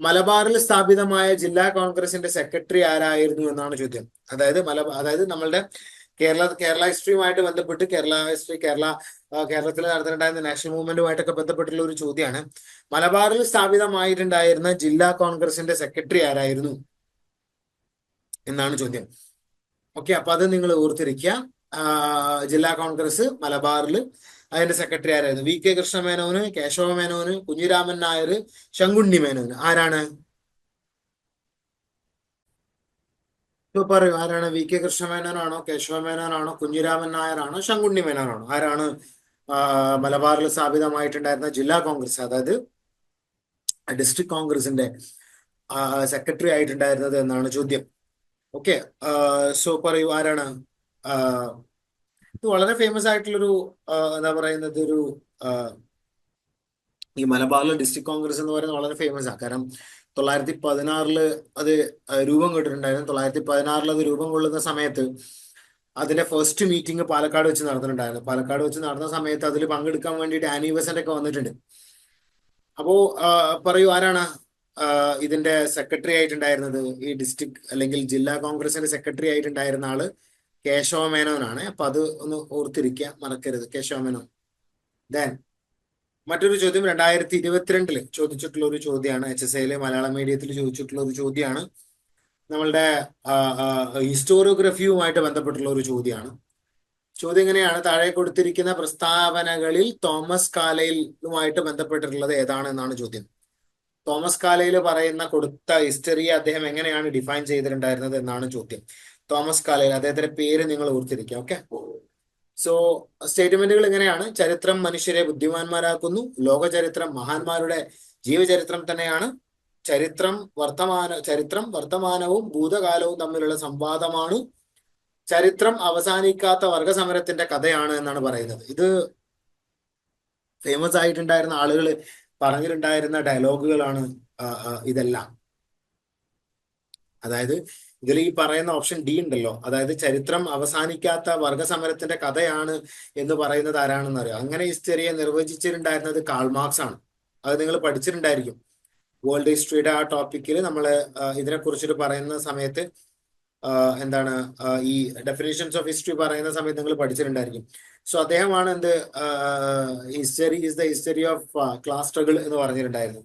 മലബാറിൽ സ്ഥാപിതമായ ജില്ലാ കോൺഗ്രസിന്റെ സെക്രട്ടറി ആരായിരുന്നു എന്നാണ് ചോദ്യം. അതായത് നമ്മളുടെ കേരള ഹിസ്റ്ററിയുമായിട്ട് ബന്ധപ്പെട്ട് കേരളത്തിൽ നടന്നിട്ടുണ്ടായിരുന്ന നാഷണൽ മൂവ്മെന്റുമായിട്ടൊക്കെ ബന്ധപ്പെട്ടുള്ള ഒരു ചോദ്യമാണ്. മലബാറിൽ സ്ഥാപിതമായിട്ടുണ്ടായിരുന്ന ജില്ലാ കോൺഗ്രസിന്റെ സെക്രട്ടറി ആരായിരുന്നു എന്നാണ് ചോദ്യം. ഓക്കെ. അപ്പൊ അത് നിങ്ങൾ ഓർത്തിരിക്കുക. ജില്ലാ കോൺഗ്രസ് മലബാറിൽ അതിന്റെ സെക്രട്ടറി ആരായിരുന്നു? വി കെ കൃഷ്ണമേനോന്, കേശവ മേനോന്, കുഞ്ഞിരാമൻ നായർ, ശങ്കുണ്ണി മേനോന്. ആരാണ്? ഇപ്പൊ പറയൂ, ആരാണ്? V K കൃഷ്ണമേനോനാണോ, Keshava മേനോനാണോ, Kunhiraman നായരാണോ, Sankunni മേനോനാണോ? ആരാണ് മലബാറിൽ സ്ഥാപിതമായിട്ടുണ്ടായിരുന്ന ജില്ലാ കോൺഗ്രസ്, അതായത് ഡിസ്ട്രിക്ട് കോൺഗ്രസിന്റെ സെക്രട്ടറി ആയിട്ടുണ്ടായിരുന്നത് എന്നാണ് ചോദ്യം. ഓക്കെ. സോ പറയൂ, ആരാണ്? ഇത് വളരെ ഫേമസ് ആയിട്ടുള്ളൊരു എന്താ പറയുന്നത്, ഈ മലബാറിലെ ഡിസ്ട്രിക്ട് കോൺഗ്രസ് എന്ന് പറയുന്നത് വളരെ ഫേമസ് ആണ്. കാരണം 916 അത് രൂപം കൊണ്ടിട്ടുണ്ടായിരുന്നു. 916 അത് രൂപം കൊള്ളുന്ന സമയത്ത് അതിന്റെ ഫസ്റ്റ് മീറ്റിംഗ് പാലക്കാട് വെച്ച് നടന്നിട്ടുണ്ടായിരുന്നു. പാലക്കാട് വെച്ച് നടന്ന സമയത്ത് അതിൽ പങ്കെടുക്കാൻ വേണ്ടിയിട്ട് ആനി ബെസന്റ് ഒക്കെ വന്നിട്ടുണ്ട്. അപ്പോ പറയൂ, ആരാണ് ഇതിന്റെ സെക്രട്ടറി ആയിട്ടുണ്ടായിരുന്നത്? ഈ ഡിസ്ട്രിക്ട് അല്ലെങ്കിൽ ജില്ലാ കോൺഗ്രസിന്റെ സെക്രട്ടറി ആയിട്ടുണ്ടായിരുന്ന ആള് കേശവ മേനോനാണ്. അപ്പൊ അത് ഒന്ന് ഓർത്തിരിക്കുക, മറക്കരുത്, കേശവ മേനോൻ. ദെൻ മറ്റൊരു ചോദ്യം 2022 ചോദിച്ചിട്ടുള്ള ഒരു ചോദ്യമാണ്. HSIയിലെ മലയാളം മീഡിയത്തിൽ ചോദിച്ചിട്ടുള്ള ഒരു ചോദ്യമാണ്. നമ്മളുടെ ഹിസ്റ്റോറിയോഗ്രഫിയുമായിട്ട് ബന്ധപ്പെട്ടുള്ള ഒരു ചോദ്യമാണ്. ചോദ്യം എങ്ങനെയാണ്? താഴെ കൊടുത്തിരിക്കുന്ന പ്രസ്താവനകളിൽ തോമസ് കാലയിലുമായിട്ട് ബന്ധപ്പെട്ടിട്ടുള്ളത് ഏതാണ് എന്നാണ് ചോദ്യം. തോമസ് കാലയിൽ കൊടുത്ത ഹിസ്റ്ററിയെ അദ്ദേഹം എങ്ങനെയാണ് ഡിഫൈൻ ചെയ്തിട്ടുണ്ടായിരുന്നത് എന്നാണ് ചോദ്യം. തോമസ് കാലയിൽ അദ്ദേഹത്തിന്റെ പേര് നിങ്ങൾ ഓർത്തിരിക്കുക. ഓക്കെ. സോ സ്റ്റേറ്റ്മെന്റുകൾ എങ്ങനെയാണ്? ചരിത്രം മനുഷ്യരെ ബുദ്ധിമാന്മാരാക്കുന്നു. ലോക ചരിത്രം മഹാന്മാരുടെ ജീവചരിത്രം തന്നെയാണ്. ചരിത്രം വർത്തമാനവും ഭൂതകാലവും തമ്മിലുള്ള സംവാദമാണ്. ചരിത്രം അവസാനിക്കാത്ത വർഗസമരത്തിന്റെ കഥയാണ് എന്നാണ് പറയുന്നത്. ഇത് ഫേമസ് ആയിട്ടുണ്ടായിരുന്ന ആളുകൾ പറഞ്ഞിട്ടുണ്ടായിരുന്ന ഡയലോഗുകളാണ് ഇതെല്ലാം. അതായത് ഇതിൽ ഈ പറയുന്ന ഓപ്ഷൻ ഡി ഉണ്ടല്ലോ, അതായത് ചരിത്രം അവസാനിക്കാത്ത വർഗസമരത്തിന്റെ കഥയാണ് എന്ന് പറയുന്നത് ആരാണെന്ന് അറിയാം. അങ്ങനെ ഹിസ്റ്ററിയെ നിർവചിച്ചിട്ടുണ്ടായിരുന്നത് കാൾ മാർക്സ് ആണ്. അത് നിങ്ങൾ പഠിച്ചിട്ടുണ്ടായിരിക്കും. വേൾഡ് ഹിസ്റ്ററിയുടെ ആ ടോപ്പിക്കിൽ നമ്മൾ ഇതിനെ കുറിച്ചിട്ട് പറയുന്ന സമയത്ത് എന്താണ് ഈ ഡെഫിനേഷൻസ് ഓഫ് ഹിസ്റ്ററി പറയുന്ന സമയത്ത് നിങ്ങൾ പഠിച്ചിട്ടുണ്ടായിരിക്കും. സോ അദ്ദേഹമാണ് എന്ത് history is the history of class struggle എന്ന് പറഞ്ഞിട്ടുണ്ടായിരുന്നു.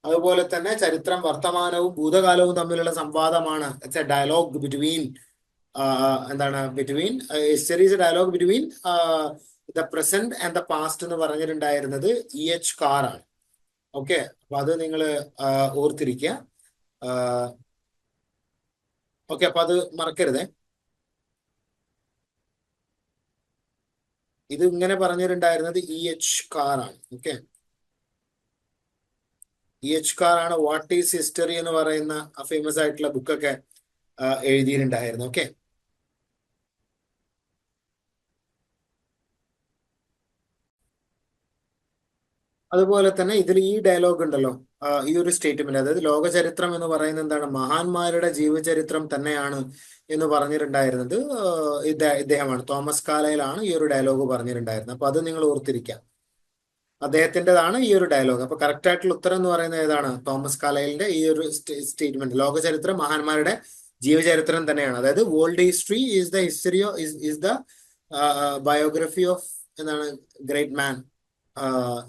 അതുപോലെ തന്നെ ചരിത്രം വർത്തമാനവും ഭൂതകാലവും തമ്മിലുള്ള സംവാദമാണ്. ഇറ്റ്സ് എ ഡയലോഗ് ബിറ്റ്വീൻ എന്താണ് between history is a dialogue between the present and the past എന്ന് പറഞ്ഞിട്ടുണ്ടായിരുന്നത് E.H. കാർ ആണ്. ഓക്കെ, അപ്പൊ അത് നിങ്ങൾ ഓർത്തിരിക്കുക. ഓക്കെ, അപ്പൊ അത് മറക്കരുതേ. ഇത് ഇങ്ങനെ പറഞ്ഞിട്ടുണ്ടായിരുന്നത് E.H. കാർ ആണ്. Okay, E.H. കാർ ആണ് വാട്ട് ഈസ് ഹിസ്റ്ററി എന്ന് പറയുന്ന ഫേമസ് ആയിട്ടുള്ള ബുക്കൊക്കെ എഴുതിയിട്ടുണ്ടായിരുന്നു. ഓക്കെ, അതുപോലെ തന്നെ ഇതിൽ ഈ ഡയലോഗ് ഉണ്ടല്ലോ, ഈ ഒരു സ്റ്റേറ്റ്മെന്റ്, അതായത് ലോക ചരിത്രം എന്ന് പറയുന്നത് എന്താണ്, മഹാന്മാരുടെ ജീവചരിത്രം തന്നെയാണ് എന്ന് പറഞ്ഞിട്ടുണ്ടായിരുന്നത് ഇദ്ദേഹമാണ്. തോമസ് കാലയിലാണ് ഈ ഒരു ഡയലോഗ് പറഞ്ഞിട്ടുണ്ടായിരുന്നത്. അപ്പൊ അത് നിങ്ങൾ ഓർത്തിരിക്കാം. അദ്ദേഹത്തിൻ്റെതാണ് ഈ ഒരു ഡയലോഗ്. അപ്പൊ കറക്റ്റ് ആയിട്ടുള്ള ഉത്തരം എന്ന് പറയുന്നത് ഏതാണ്? തോമസ് കാലയിലിന്റെ ഈ ഒരു സ്റ്റേറ്റ്മെന്റ്, ലോക ചരിത്രം മഹാന്മാരുടെ ജീവചരിത്രം തന്നെയാണ്. അതായത് world history is the history is the biography of എന്താണ് ഗ്രേറ്റ് മാൻ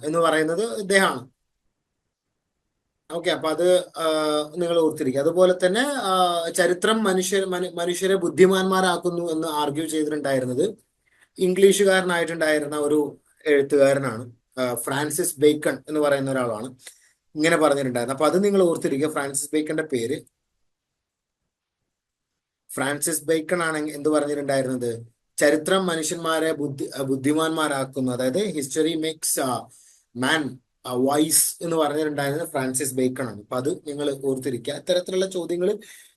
എന്ന് പറയുന്നത് ഇദ്ദേഹമാണ്. ഓക്കെ, അപ്പൊ അത് നിങ്ങൾ ഓർത്തിരിക്കുക. അതുപോലെ തന്നെ ചരിത്രം മനുഷ്യരെ ബുദ്ധിമാന്മാരാക്കുന്നു എന്ന് ആർഗ്യൂ ചെയ്തിട്ടുണ്ടായിരുന്നത് ഇംഗ്ലീഷുകാരനായിട്ടുണ്ടായിരുന്ന ഒരു എഴുത്തുകാരനാണ്, ഫ്രാൻസിസ് ബേക്കൺ എന്ന് പറയുന്ന ഒരാളാണ് ഇങ്ങനെ പറഞ്ഞിട്ടുണ്ടായിരുന്നത്. അപ്പൊ അത് നിങ്ങൾ ഓർത്തിരിക്കുക. ഫ്രാൻസിസ് ബേക്കന്റെ പേര് ഫ്രാൻസിസ് ബേക്കൺ ആണ് എന്ത് പറഞ്ഞിട്ടുണ്ടായിരുന്നത്? ചരിത്രം മനുഷ്യന്മാരെ ബുദ്ധിമാന്മാരാക്കുന്നു, അതായത് ഹിസ്റ്ററി മേക്സ് മാൻ വൈസ് എന്ന് പറഞ്ഞിട്ടുണ്ടായിരുന്നത് ഫ്രാൻസിസ് ബേക്കൺ ആണ്. അപ്പൊ അത് നിങ്ങൾ ഓർത്തിരിക്കുക. ഇത്തരത്തിലുള്ള ചോദ്യങ്ങൾ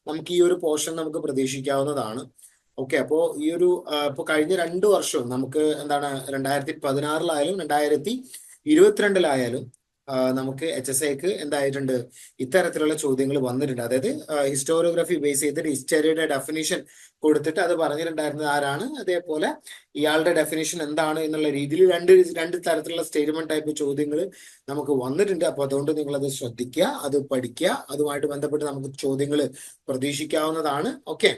നമുക്ക് ഈ ഒരു പോർഷൻ നമുക്ക് പ്രതീക്ഷിക്കാവുന്നതാണ്. ഓക്കെ, അപ്പോ ഈ ഒരു ഇപ്പൊ കഴിഞ്ഞ 2 വർഷവും നമുക്ക് എന്താണ് 2016 2022 നമുക്ക് HSAക്ക് എന്തായിട്ടുണ്ട്, ഇത്തരത്തിലുള്ള ചോദ്യങ്ങൾ വന്നിട്ടുണ്ട്. അതായത് ഹിസ്റ്റോറിയോഗ്രഫി ബേസ് ചെയ്തിട്ട് ഹിസ്റ്ററിയുടെ ഡെഫിനിഷൻ കൊടുത്തിട്ട് അത് പറഞ്ഞിട്ടുണ്ടായിരുന്നത് ആരാണ്, അതേപോലെ ഇയാളുടെ ഡെഫിനിഷൻ എന്താണ് എന്നുള്ള രീതിയിൽ രണ്ട് തരത്തിലുള്ള സ്റ്റേറ്റ്മെന്റ് ടൈപ്പ് ചോദ്യങ്ങൾ നമുക്ക് വന്നിട്ടുണ്ട്. അപ്പൊ അതുകൊണ്ട് നിങ്ങൾ അത് ശ്രദ്ധിക്കുക, അത് പഠിക്കുക. അതുമായിട്ട് ബന്ധപ്പെട്ട് നമുക്ക് ചോദ്യങ്ങൾ പ്രതീക്ഷിക്കാവുന്നതാണ്. ഓക്കെ,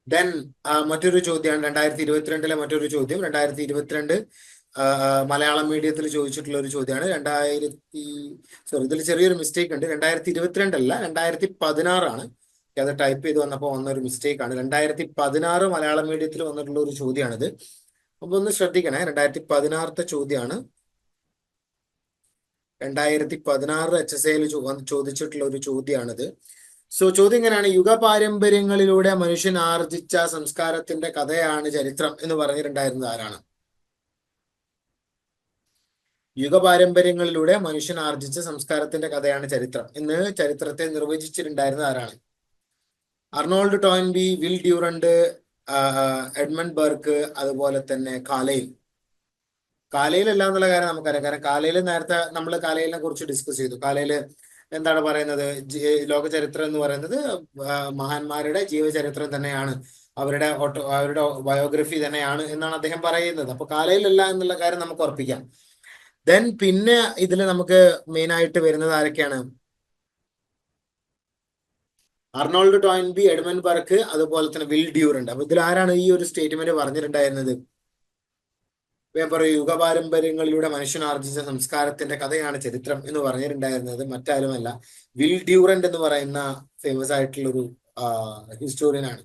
ദെൻ മറ്റൊരു ചോദ്യമാണ് 2022 മറ്റൊരു ചോദ്യം. 2022 മലയാളം മീഡിയത്തിൽ ചോദിച്ചിട്ടുള്ള ഒരു ചോദ്യമാണ്. ഇതിൽ ചെറിയൊരു മിസ്റ്റേക്ക് ഉണ്ട്. 2022 അല്ല, 2016 അത് ടൈപ്പ് ചെയ്ത് വന്നപ്പോൾ വന്നൊരു മിസ്റ്റേക്ക് ആണ്. 2016 മലയാളം മീഡിയത്തിൽ വന്നിട്ടുള്ള ഒരു ചോദ്യമാണിത്. അപ്പൊ ഒന്ന് ശ്രദ്ധിക്കണേ. 2016 ചോദ്യമാണ്. 2016 HSAയിൽ ചോദിച്ചിട്ടുള്ള ഒരു ചോദ്യമാണിത്. സോ ചോദ്യം ഇങ്ങനെയാണ്: യുഗപാരമ്പര്യങ്ങളിലൂടെ മനുഷ്യൻ ആർജിച്ച സംസ്കാരത്തിന്റെ കഥയാണ് ചരിത്രം എന്ന് പറഞ്ഞിട്ടുണ്ടായിരുന്നത് ആരാണ്? യുഗപാരമ്പര്യങ്ങളിലൂടെ മനുഷ്യൻ ആർജിച്ച സംസ്കാരത്തിന്റെ കഥയാണ് ചരിത്രം എന്ന് ചരിത്രത്തെ നിർവചിച്ചിട്ടുണ്ടായിരുന്നത് ആരാണ്? Arnold Toynbee, Will Durant, Edmund Burke, അതുപോലെ തന്നെ കാലയിൽ. കാലയിലല്ല എന്നുള്ള കാര്യം നമുക്കറിയാം. കാരണം കാലയിൽ നേരത്തെ നമ്മൾ കാലയിലിനെ കുറിച്ച് ഡിസ്കസ് ചെയ്തു. കാലയില് എന്താണ് പറയുന്നത്? ലോക ചരിത്രം എന്ന് പറയുന്നത് മഹാന്മാരുടെ ജീവചരിത്രം തന്നെയാണ്, അവരുടെ ബയോഗ്രഫി തന്നെയാണ് എന്നാണ് അദ്ദേഹം പറയുന്നത്. അപ്പൊ കാലയിലല്ല എന്നുള്ള കാര്യം നമുക്ക് ഉറപ്പിക്കാം. ദെൻ പിന്നെ ഇതിൽ നമുക്ക് മെയിൻ ആയിട്ട് വരുന്നത് ആരൊക്കെയാണ്? അർണോൾഡ് ടോയിൻബി, എഡ്മണ്ട് ബർക്ക്, അതുപോലെ തന്നെ വിൽ ഡ്യൂറന്റ്. അപ്പൊ ഇതിൽ ആരാണ് ഈ ഒരു സ്റ്റേറ്റ്മെന്റ് പറഞ്ഞിട്ടുണ്ടായിരുന്നത്? ഞാൻ പറയൂ, യുഗപാരമ്പര്യങ്ങളിലൂടെ മനുഷ്യൻ ആർജിച്ച സംസ്കാരത്തിന്റെ കഥയാണ് ചരിത്രം എന്ന് പറഞ്ഞിട്ടുണ്ടായിരുന്നത് മറ്റാരുമല്ല, വിൽ ഡ്യൂറന്റ് എന്ന് പറയുന്ന ഫേമസ് ആയിട്ടുള്ള ഒരു ഹിസ്റ്റോറിയനാണ്.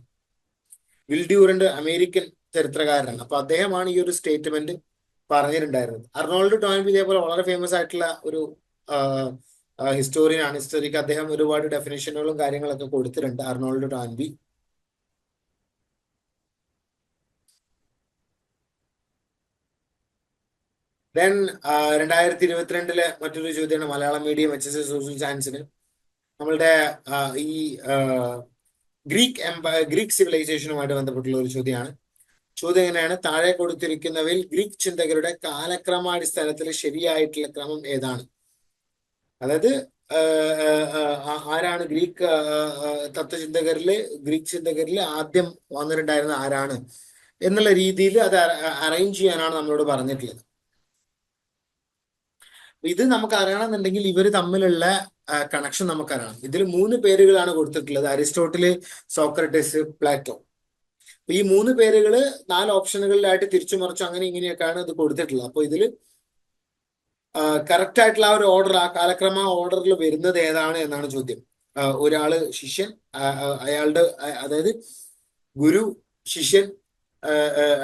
വിൽ ഡ്യൂറന്റ് അമേരിക്കൻ ചരിത്രകാരനാണ്. അപ്പൊ അദ്ദേഹമാണ് ഈ ഒരു സ്റ്റേറ്റ്മെന്റ് പറഞ്ഞിട്ടുണ്ടായിരുന്നത്. അർണോൾഡ് ടോയിൻബി ഇതേപോലെ വളരെ ഫേമസ് ആയിട്ടുള്ള ഒരു ഹിസ്റ്റോറിയൻ ആണ്. ഹിസ്റ്ററിക്ക് അദ്ദേഹം ഒരുപാട് ഡെഫിനേഷനുകളും കാര്യങ്ങളൊക്കെ കൊടുത്തിട്ടുണ്ട്, അർണോൾഡ് ടോയിൻബി. ദെൻ 2022 മറ്റൊരു ചോദ്യമാണ് മലയാളം മീഡിയം HSA സോഷ്യൽ സയൻസിന്. നമ്മളുടെ ഈ ഗ്രീക്ക് സിവിലൈസേഷനുമായിട്ട് ബന്ധപ്പെട്ടുള്ള ഒരു ചോദ്യമാണ്. ചോദ്യം എങ്ങനെയാണ്: താഴെ കൊടുത്തിരിക്കുന്നവയിൽ ഗ്രീക്ക് ചിന്തകരുടെ കാലക്രമാടിസ്ഥാനത്തിൽ ശരിയായിട്ടുള്ള ക്രമം ഏതാണ്? അതായത് ആരാണ് ഗ്രീക്ക് ഗ്രീക്ക് ചിന്തകരിൽ ആദ്യം വന്നിട്ടുണ്ടായിരുന്ന ആരാണ് എന്നുള്ള രീതിയിൽ അത് അറേഞ്ച് ചെയ്യാനാണ് നമ്മളോട് പറഞ്ഞിട്ടുള്ളത്. ഇത് നമുക്ക് അറിയണമെന്നുണ്ടെങ്കിൽ ഇവർ തമ്മിലുള്ള കണക്ഷൻ നമുക്കറിയണം. ഇതിൽ 3 പേരുകളാണ് കൊടുത്തിട്ടുള്ളത്: അരിസ്റ്റോട്ടില്, സോക്രട്ടീസ്, പ്ലാറ്റോ. അപ്പൊ ഈ 3 പേരുകള് 4 ഓപ്ഷനുകളിലായിട്ട് തിരിച്ചു മറിച്ചു അങ്ങനെ ഇങ്ങനെയൊക്കെയാണ് ഇത് കൊടുത്തിട്ടുള്ളത്. അപ്പൊ ഇതിൽ കറക്റ്റ് ആയിട്ടുള്ള ആ ഒരു ഓർഡർ, ആ കാലക്രമ ഓർഡറിൽ വരുന്നത് ഏതാണ് എന്നാണ് ചോദ്യം. ഒരാള് ശിഷ്യൻ, അയാളുടെ അതായത് ഗുരു, ശിഷ്യൻ,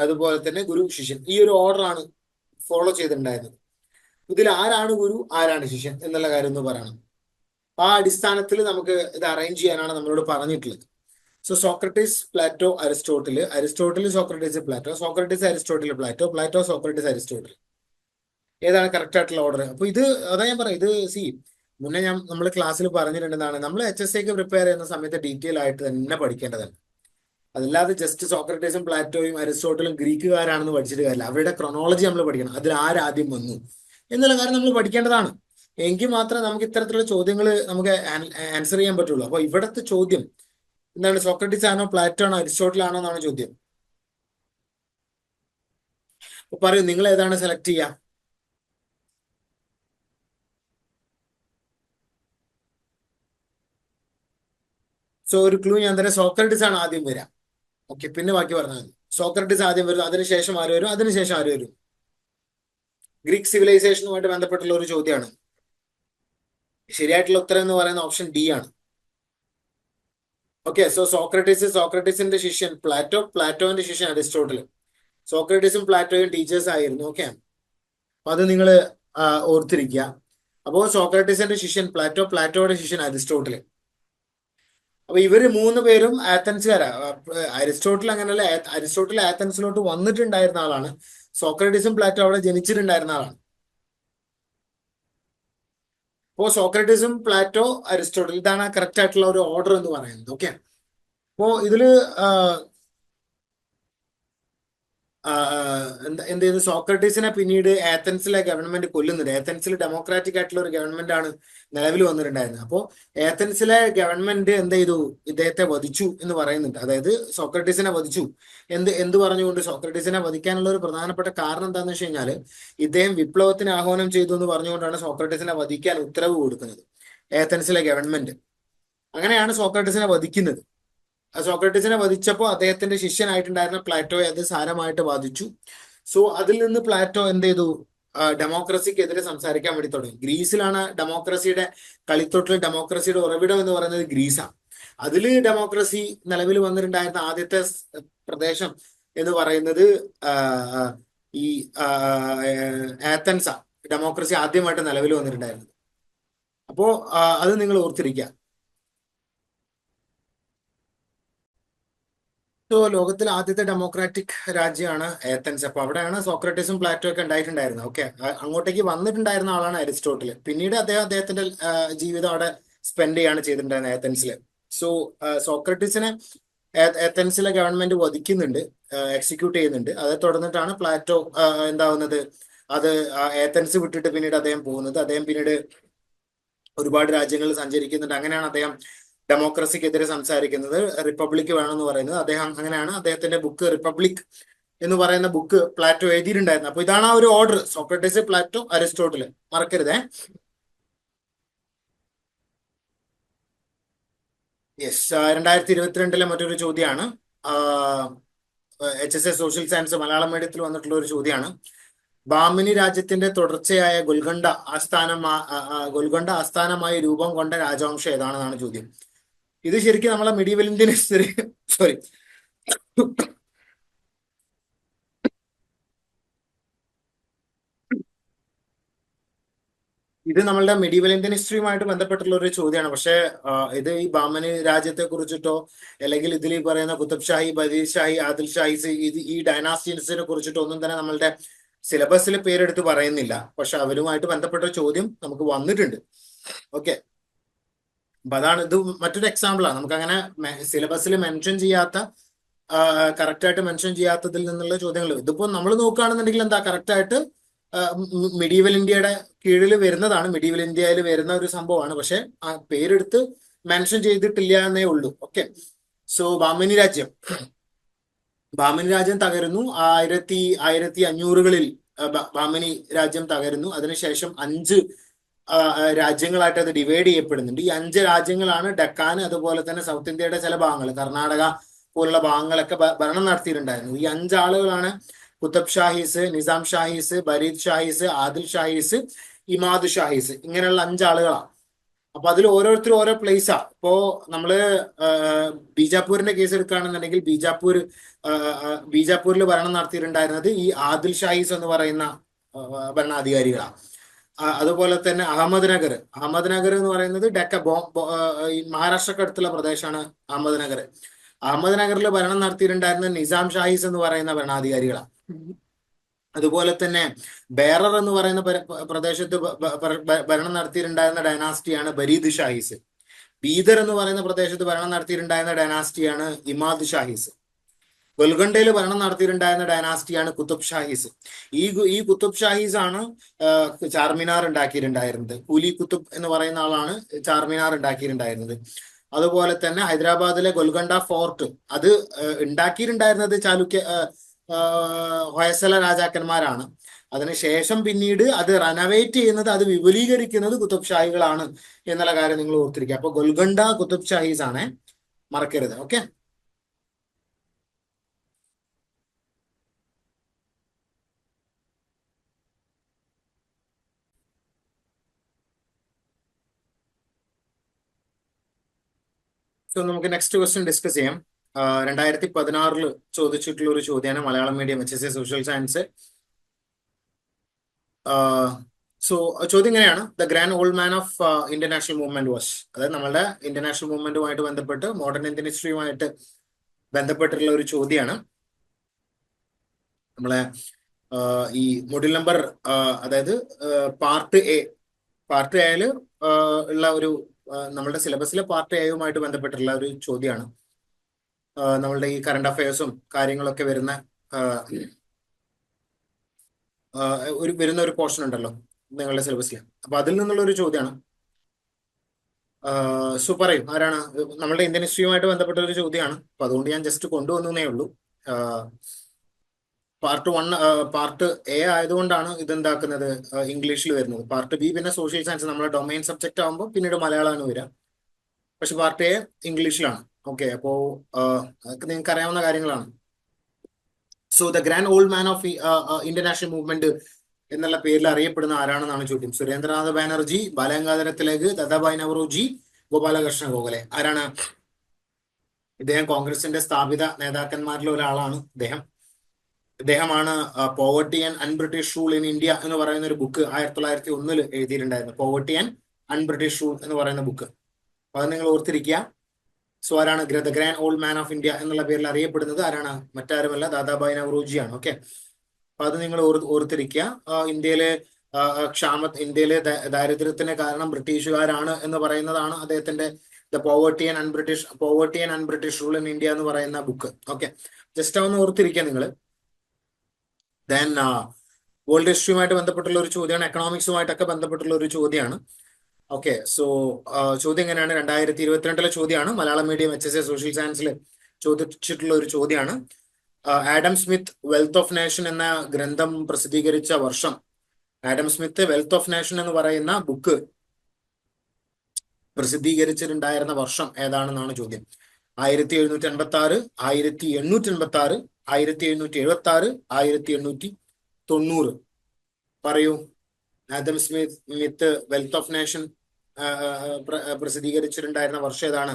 അതുപോലെ തന്നെ ഗുരു, ശിഷ്യൻ, ഈ ഒരു ഓർഡറാണ് ഫോളോ ചെയ്തിട്ടുണ്ടായിരുന്നത്. ഇതിൽ ആരാണ് ഗുരു, ആരാണ് ശിഷ്യൻ എന്നുള്ള കാര്യം ഒന്ന് പറയണം. ആ അടിസ്ഥാനത്തിൽ നമുക്ക് ഇത് അറേഞ്ച് ചെയ്യാനാണ് നമ്മളോട് പറഞ്ഞിട്ടുള്ളത്. So Socrates, Plato, Aristotle, Aristotle, Socrates, Plato, Socrates, Aristotle, Plato, Plato, Socrates, Aristotle. ഏതാണ് കറക്റ്റ് ആയിട്ടുള്ള ഓർഡർ? അപ്പൊ ഇത് അതാ ഞാൻ പറയാം, ഇത് മുന്നേ നമ്മൾ ക്ലാസ്സിൽ പറഞ്ഞിട്ടുണ്ടെന്നാണ്, നമ്മൾ HSC പ്രിപ്പയർ ചെയ്യുന്ന സമയത്ത് ഡീറ്റെയിൽ ആയിട്ട് തന്നെ പഠിക്കേണ്ടതാണ്. അതല്ലാതെ ജസ്റ്റ് സോക്രട്ടീസും പ്ലാറ്റോയും അരിസ്റ്റോട്ടിലും ഗ്രീക്കുകാരാണെന്ന് പഠിച്ചിട്ട് കാര്യമില്ല. അവരുടെ ക്രൊണോളജി നമ്മൾ പഠിക്കണം. അതിൽ ആരാദ്യം വന്നു എന്നുള്ള കാര്യം നമ്മൾ പഠിക്കേണ്ടതാണ്. എങ്കിൽ മാത്രമേ നമുക്ക് ഇത്തരത്തിലുള്ള ചോദ്യങ്ങൾ നമുക്ക് ആൻസർ ചെയ്യാൻ പറ്റുള്ളൂ. അപ്പൊ ഇവിടുത്തെ ചോദ്യം എന്താണ്? സോക്രട്ടീസ് ആണോ, പ്ലാറ്റോ ആണോ, അരിസ്റ്റോട്ടിൽ ആണോ എന്നാണ് ചോദ്യം. അപ്പൊ പറയൂ, നിങ്ങൾ ഏതാണ് സെലക്ട് ചെയ്യുക? സോ ഒരു ക്ലൂ ഞാൻ തരാം. സോക്രട്ടീസ് ആണ് ആദ്യം വരിക. ഓക്കെ, പിന്നെ ബാക്കി പറഞ്ഞാൽ മതി. സോക്രട്ടീസ് ആദ്യം വരും, അതിനുശേഷം ആര് വരും, അതിനുശേഷം ആര് വരും? ഗ്രീക്ക് സിവിലൈസേഷനുമായിട്ട് ബന്ധപ്പെട്ടുള്ള ഒരു ചോദ്യമാണ്. ശരിയായിട്ടുള്ള ഉത്തരം എന്ന് പറയുന്ന ഓപ്ഷൻ ഡി ആണ്. ഓക്കെ, സോ സോക്രട്ടീസ്, സോക്രട്ടീസിന്റെ ശിഷ്യൻ പ്ലാറ്റോ, പ്ലാറ്റോന്റെ ശിഷ്യൻ അരിസ്റ്റോട്ടിൽ. സോക്രട്ടീസും പ്ലാറ്റോയും ടീച്ചേഴ്സ് ആയിരുന്നു. ഓക്കെ, അപ്പൊ അത് നിങ്ങൾ ഓർത്തിരിക്കുക. അപ്പോൾ സോക്രട്ടീസിന്റെ ശിഷ്യൻ പ്ലാറ്റോ, പ്ലാറ്റോയുടെ ശിഷ്യൻ അരിസ്റ്റോട്ടിൽ. അപ്പൊ ഇവര് 3 പേരും ആത്തൻസുകാരാ. അരിസ്റ്റോട്ടിൽ അങ്ങനല്ല. അരിസ്റ്റോട്ടിൽ ആത്തൻസിലോട്ട് വന്നിട്ടുണ്ടായിരുന്ന ആളാണ്. സോക്രട്ടീസും പ്ലാറ്റോ അവിടെ ജനിച്ചിട്ടുണ്ടായിരുന്ന ആളാണ്. അപ്പോ സോക്രട്ടീസും പ്ലാറ്റോ, അരിസ്റ്റോട്ടിൽ, ഇതാണ് കറക്റ്റ് ആയിട്ടുള്ള ഒരു ഓർഡർ എന്ന് പറയുന്നത്. ഓക്കെ, അപ്പോ ഇതില് എന്ത് ചെയ്തു? സോക്രട്ടീസിനെ പിന്നീട് ഏത്തൻസിലെ ഗവൺമെന്റ് കൊല്ലുന്നുണ്ട്. ഏത്തൻസിൽ ഡെമോക്രാറ്റിക് ആയിട്ടുള്ള ഒരു ഗവൺമെന്റ് ആണ് നിലവിൽ വന്നിട്ടുണ്ടായിരുന്നത്. അപ്പോൾ ഏത്തൻസിലെ ഗവൺമെന്റ് എന്ത് ചെയ്തു? ഇദ്ദേഹത്തെ വധിച്ചു എന്ന് പറയുന്നുണ്ട്. അതായത് സോക്രട്ടീസിനെ വധിച്ചു. എന്ത് പറഞ്ഞുകൊണ്ട്? സോക്രട്ടീസിനെ വധിക്കാനുള്ള ഒരു പ്രധാനപ്പെട്ട കാരണം എന്താണെന്ന് വെച്ച് കഴിഞ്ഞാൽ, ഇദ്ദേഹം വിപ്ലവത്തിന് ആഹ്വാനം ചെയ്തു എന്ന് പറഞ്ഞുകൊണ്ടാണ് സോക്രട്ടീസിനെ വധിക്കാൻ ഉത്തരവ് കൊടുക്കുന്നത് ഏത്തൻസിലെ ഗവൺമെന്റ്. അങ്ങനെയാണ് സോക്രട്ടീസിനെ വധിക്കുന്നത്. സോക്രട്ടീസിനെ വധിച്ചപ്പോൾ അദ്ദേഹത്തിന്റെ ശിഷ്യനായിട്ടുണ്ടായിരുന്ന പ്ലാറ്റോയെ അത് സാരമായിട്ട് ബാധിച്ചു. സോ അതിൽ നിന്ന് പ്ലാറ്റോ എന്ത് ചെയ്തു? ഡെമോക്രസിക്കെതിരെ സംസാരിക്കാൻ വേണ്ടി തുടങ്ങി. ഗ്രീസിലാണ് ഡെമോക്രസിയുടെ കളിത്തൊട്ടിൽ, ഡെമോക്രസിയുടെ ഉറവിടം എന്ന് പറയുന്നത് ഗ്രീസാണ്. അതിൽ ഡെമോക്രസി നിലവിൽ വന്നിട്ടുണ്ടായിരുന്ന ആദ്യത്തെ പ്രദേശം എന്ന് പറയുന്നത് ഈ ആത്തൻസാ. ഡെമോക്രസി ആദ്യമായിട്ട് നിലവിൽ വന്നിട്ടുണ്ടായിരുന്നത്. അപ്പോ അത് നിങ്ങൾ ഓർത്തിരിക്കുക. ലോകത്തിലെ ആദ്യത്തെ ഡെമോക്രാറ്റിക് രാജ്യമാണ് ഏത്തൻസ്. അപ്പൊ അവിടെയാണ് സോക്രട്ടീസും പ്ലാറ്റോ ഒക്കെ ഉണ്ടായിട്ടുണ്ടായിരുന്നത്. ഓക്കെ, അങ്ങോട്ടേക്ക് വന്നിട്ടുണ്ടായിരുന്ന ആളാണ് അരിസ്റ്റോട്ടിൽ. പിന്നീട് അദ്ദേഹത്തിന്റെ ജീവിതം അവിടെ സ്പെൻഡ് ചെയ്യാണ് ചെയ്തിട്ടുണ്ടായിരുന്നത് ഏത്തൻസിൽ. സോ സോക്രട്ടീസിനെ ഏത്തൻസിലെ ഗവൺമെന്റ് വധിക്കുന്നുണ്ട്, എക്സിക്യൂട്ട് ചെയ്യുന്നുണ്ട്. അതേ തുടർന്നിട്ടാണ് പ്ലാറ്റോ എന്താവുന്നത്? അത് ഏത്തൻസ് വിട്ടിട്ട് പിന്നീട് അദ്ദേഹം പോകുന്നത്. അദ്ദേഹം പിന്നീട് ഒരുപാട് രാജ്യങ്ങളിൽ സഞ്ചരിക്കുന്നുണ്ട്. അങ്ങനെയാണ് അദ്ദേഹം ഡെമോക്രസിക്കെതിരെ സംസാരിക്കുന്നത്, റിപ്പബ്ലിക് വേണമെന്ന് പറയുന്നത്. അങ്ങനെയാണ് അദ്ദേഹത്തിന്റെ ബുക്ക് റിപ്പബ്ലിക് എന്ന് പറയുന്ന ബുക്ക് പ്ലാറ്റോ എഴുതിയിട്ടുണ്ടായിരുന്നത്. അപ്പൊ ഇതാണ് ആ ഒരു ഓർഡർ: സോക്രട്ടീസ്, പ്ലാറ്റോ, അരിസ്റ്റോട്ടിൽ. മറക്കരുതേ. യെസ്, 2022 മറ്റൊരു ചോദ്യമാണ്. HSC സോഷ്യൽ സയൻസ് മലയാളം മീഡിയത്തിൽ വന്നിട്ടുള്ള ഒരു ചോദ്യമാണ്. ബാമിനി രാജ്യത്തിന്റെ തുടർച്ചയായ ഗോൽക്കൊണ്ട ആസ്ഥാനമായി രൂപം കൊണ്ട രാജവംശം ഏതാണെന്നാണ് ചോദ്യം. ഇത് ശരിക്കും നമ്മളെ മിഡീവൽ ഇന്ത്യൻ ഹിസ്റ്ററി, സോറി, ഇത് നമ്മളുടെ മെഡീവൽ ഇന്ത്യൻ ഹിസ്റ്ററിയുമായിട്ട് ബന്ധപ്പെട്ടുള്ള ഒരു ചോദ്യമാണ്. പക്ഷേ ഇത് ഈ ബാമനി രാജ്യത്തെ കുറിച്ചിട്ടോ അല്ലെങ്കിൽ ഇതിൽ ഈ പറയുന്ന കുത്തബ് ഷാഹി, ബദീർ ഷാഹി, ആദിൽ ഷാഹി, ഈ ഡൈനാസ്റ്റീസിനെ കുറിച്ചിട്ടോ ഒന്നും തന്നെ നമ്മളുടെ സിലബസിൽ പേരെടുത്ത് പറയുന്നില്ല. പക്ഷെ അവരുമായിട്ട് ബന്ധപ്പെട്ട ചോദ്യം നമുക്ക് വന്നിട്ടുണ്ട്. ഓക്കെ, അപ്പൊ അതാണ് ഇത്. മറ്റൊരു എക്സാമ്പിൾ ആണ്. നമുക്ക് അങ്ങനെ സിലബസിൽ മെൻഷൻ ചെയ്യാത്ത, കറക്റ്റ് ആയിട്ട് മെൻഷൻ ചെയ്യാത്തതിൽ നിന്നുള്ള ചോദ്യങ്ങൾ. ഇതിപ്പോ നമ്മൾ നോക്കുകയാണെന്നുണ്ടെങ്കിൽ എന്താ, കറക്റ്റ് ആയിട്ട് മിഡീവൽ ഇന്ത്യയുടെ കീഴിൽ വരുന്നതാണ്, മിഡീവൽ ഇന്ത്യയിൽ വരുന്ന ഒരു സംഭവമാണ്. പക്ഷെ ആ പേരെടുത്ത് മെൻഷൻ ചെയ്തിട്ടില്ല എന്നേ ഉള്ളൂ. ഓക്കെ, സോ ബാമിനി രാജ്യം തകരുന്നു 1500-കളിൽ. ബാമിനി രാജ്യം തകരുന്നു. അതിനുശേഷം 5 രാജ്യങ്ങളായിട്ട് അത് ഡിവൈഡ് ചെയ്യപ്പെടുന്നുണ്ട്. ഈ 5 രാജ്യങ്ങളാണ് ഡക്കാൻ, അതുപോലെ തന്നെ സൗത്ത് ഇന്ത്യയുടെ ചില ഭാഗങ്ങൾ, കർണാടക പോലുള്ള ഭാഗങ്ങളൊക്കെ ഭരണം നടത്തിയിട്ടുണ്ടായിരുന്നത്. ഈ 5 ആളുകളാണ് കുത്തബ് ഷാഹീസ്, നിസാം ഷാഹീസ്, ബരീദ് ഷാഹീസ്, ആദിൽ ഷാഹീസ്, ഇമാദ് ഷാഹീസ്, ഇങ്ങനെയുള്ള 5 ആളുകളാണ്. അപ്പൊ അതിൽ ഓരോരുത്തരും ഓരോ പ്ലേസാ. ഇപ്പോ നമ്മള് ബീജാപ്പൂരിന്റെ കേസ് എടുക്കുകയാണെന്നുണ്ടെങ്കിൽ ബീജാപ്പൂരിൽ ഭരണം നടത്തിയിട്ടുണ്ടായിരുന്നത് ഈ ആദിൽ ഷാഹീസ് എന്ന് പറയുന്ന ഭരണാധികാരികളാണ്. അതുപോലെ തന്നെ അഹമ്മദ് നഗർ എന്ന് പറയുന്നത് ഈ മഹാരാഷ്ട്രക്ക് അടുത്തുള്ള പ്രദേശമാണ് അഹമ്മദ് നഗറിൽ ഭരണം നടത്തിയിട്ടുണ്ടായിരുന്ന നിസാം ഷാഹീസ് എന്ന് പറയുന്ന ഭരണാധികാരികളാണ്. അതുപോലെ തന്നെ ബേറർ എന്ന് പറയുന്ന പ്രദേശത്ത് ഭരണം നടത്തിയിട്ടുണ്ടായിരുന്ന ഡൈനാസ്റ്റിയാണ് ബരീദ് ഷാഹീസ്. ബീദർ എന്ന് പറയുന്ന പ്രദേശത്ത് ഭരണം നടത്തിയിട്ടുണ്ടായിരുന്ന ഡൈനാസ്റ്റിയാണ് ഇമാദ് ഷാഹീസ്. ഗൊൽഗണ്ടയിൽ ഭരണം നടത്തിയിട്ടുണ്ടായിരുന്ന ഡൈനാസ്റ്റിയാണ് കുത്തുബ് ഷാഹീസ്. ഈ കുത്തുബ് ഷാഹീസ് ആണ് ചാർമിനാർ ഉണ്ടാക്കിയിട്ടുണ്ടായിരുന്നത്. കൂലി കുത്തുബ് എന്ന് പറയുന്ന ആളാണ് ചാർമിനാർ ഉണ്ടാക്കിയിട്ടുണ്ടായിരുന്നത്. അതുപോലെ തന്നെ ഹൈദരാബാദിലെ ഗൊൽഗണ്ട ഫോർട്ട് അത് ഉണ്ടാക്കിയിട്ടുണ്ടായിരുന്നത് ഹൊയസല രാജാക്കന്മാരാണ്. അതിനുശേഷം പിന്നീട് അത് റെനോവേറ്റ് ചെയ്യുന്നത്, അത് വിപുലീകരിക്കുന്നത് കുത്തുബ് ഷാഹികളാണ് എന്നുള്ള കാര്യം നിങ്ങൾ ഓർത്തിരിക്കുക. അപ്പൊ ഗൊൽഗണ്ട കുത്തുബ് ഷാഹീസ് ആണ്, മറക്കരുത്. ഓക്കെ. സോ നമുക്ക് നെക്സ്റ്റ് ക്വസ്റ്റ്യൻ ഡിസ്കസ് ചെയ്യാം. 2016 ചോദിച്ചിട്ടുള്ള ഒരു ചോദ്യമാണ്, Malayalam medium HSC social science. So ചോദ്യം ഇങ്ങനെയാണ്: the grand old man of Indian national movement was. അതായത് നമ്മളുടെ ഇന്ത്യൻ നാഷണൽ മൂവ്മെന്റുമായിട്ട് ബന്ധപ്പെട്ട്, മോഡേൺ ഇന്ത്യൻ ഹിസ്റ്ററിയുമായിട്ട് ബന്ധപ്പെട്ടിട്ടുള്ള ഒരു ചോദ്യമാണ്. നമ്മളെ ഈ മൊഡ്യൂൾ നമ്പർ, അതായത് പാർട്ട് എയില് ഉള്ള ഒരു നമ്മളുടെ സിലബസിലെ പാർട്ട് എയുമായിട്ട് ബന്ധപ്പെട്ടിട്ടുള്ള ഒരു ചോദ്യമാണ്. നമ്മളുടെ ഈ കറണ്ട് അഫയേഴ്സും കാര്യങ്ങളൊക്കെ വരുന്ന ഒരു പോർഷൻ ഉണ്ടല്ലോ നിങ്ങളുടെ സിലബസിൽ. അപ്പൊ അതിൽ നിന്നുള്ള ഒരു ചോദ്യമാണ്. സോ പറയും, ആരാണ്? നമ്മളുടെ ഇന്ത്യൻ ഹിസ്റ്ററിയുമായിട്ട് ബന്ധപ്പെട്ട ഒരു ചോദ്യമാണ്. അപ്പൊ അതുകൊണ്ട് ഞാൻ ജസ്റ്റ് കൊണ്ടുവന്നേ ഉള്ളൂ. പാർട്ട് എ ആയതുകൊണ്ടാണ് ഇതെന്താക്കുന്നത് ഇംഗ്ലീഷിൽ വരുന്നത്. പാർട്ട് ബി പിന്നെ സോഷ്യൽ സയൻസ്, നമ്മുടെ ഡൊമൈൻ സബ്ജക്റ്റ് ആകുമ്പോൾ പിന്നീട് മലയാളമാണ് വരിക. പക്ഷെ പാർട്ട് എ ഇംഗ്ലീഷിലാണ്. ഓക്കെ. അപ്പോ അതൊക്കെ നിങ്ങൾക്ക് അറിയാവുന്ന കാര്യങ്ങളാണ്. So the grand old man of Indian national movement എന്നുള്ള പേരിൽ അറിയപ്പെടുന്ന ആരാണെന്നാണ് ചോദ്യം. സുരേന്ദ്രനാഥ് ബാനർജി, ബാലഗംഗാധര തിലക്, ദാദാഭായ് നവറോജി, ഗോപാലകൃഷ്ണ ഗോഖലെ. ആരാണ് ഇദ്ദേഹം? കോൺഗ്രസിന്റെ സ്ഥാപിത നേതാക്കന്മാരിൽ ഒരാളാണ് ഇദ്ദേഹമാണ് poverty and unBritish rule in India എന്ന് പറയുന്ന ഒരു ബുക്ക് 1901 എഴുതിയിട്ടുണ്ടായിരുന്നു. പോവർട്ടി ആൻഡ് അൺബ്രിട്ടീഷ് റൂൾ എന്ന് പറയുന്ന ബുക്ക്. അപ്പൊ അത് നിങ്ങൾ ഓർത്തിരിക്കുക. സോ ആരാണ് the grand old man of India എന്നുള്ള പേരിൽ അറിയപ്പെടുന്നത്? ആരാണ്? മറ്റാരുമല്ല, ദാദാഭായ് നവറോജിയാണ്. ഓക്കെ. അപ്പൊ അത് നിങ്ങൾ ഓർത്തിരിക്കുക. ഇന്ത്യയിലെ ദാരിദ്ര്യത്തിന് കാരണം ബ്രിട്ടീഷുകാരാണ് എന്ന് പറയുന്നതാണ് അദ്ദേഹത്തിന്റെ the poverty and unBritish rule in India എന്ന് പറയുന്ന ബുക്ക്. ഓക്കെ. ജസ്റ്റ് ഒന്ന് ഓർത്തിരിക്കുക നിങ്ങൾ. ദെൻ വേൾഡ് ഹിസ്റ്ററിയുമായിട്ട് ബന്ധപ്പെട്ടുള്ള ഒരു ചോദ്യമാണ്, എക്കണോമിക്സുമായിട്ടൊക്കെ ബന്ധപ്പെട്ടുള്ള ഒരു ചോദ്യമാണ്. ഓക്കെ. സോ ചോദ്യം എങ്ങനെയാണ്? 2022 ചോദ്യമാണ്, മലയാളം മീഡിയം HSC സോഷ്യൽ സയൻസിൽ ചോദിച്ചിട്ടുള്ള ഒരു ചോദ്യമാണ്. Adam Smith Wealth of nation എന്ന ഗ്രന്ഥം പ്രസിദ്ധീകരിച്ച വർഷം, Adam Smith Wealth of nation എന്ന് പറയുന്ന ബുക്ക് പ്രസിദ്ധീകരിച്ചിട്ടുണ്ടായിരുന്ന വർഷം ഏതാണെന്നാണ് ചോദ്യം. 1786, 1886, 1776, 1890. പറയൂ. Adam Smith Wealth of Nation പ്രസിദ്ധീകരിച്ചിട്ടുണ്ടായിരുന്ന വർഷം ഏതാണ്?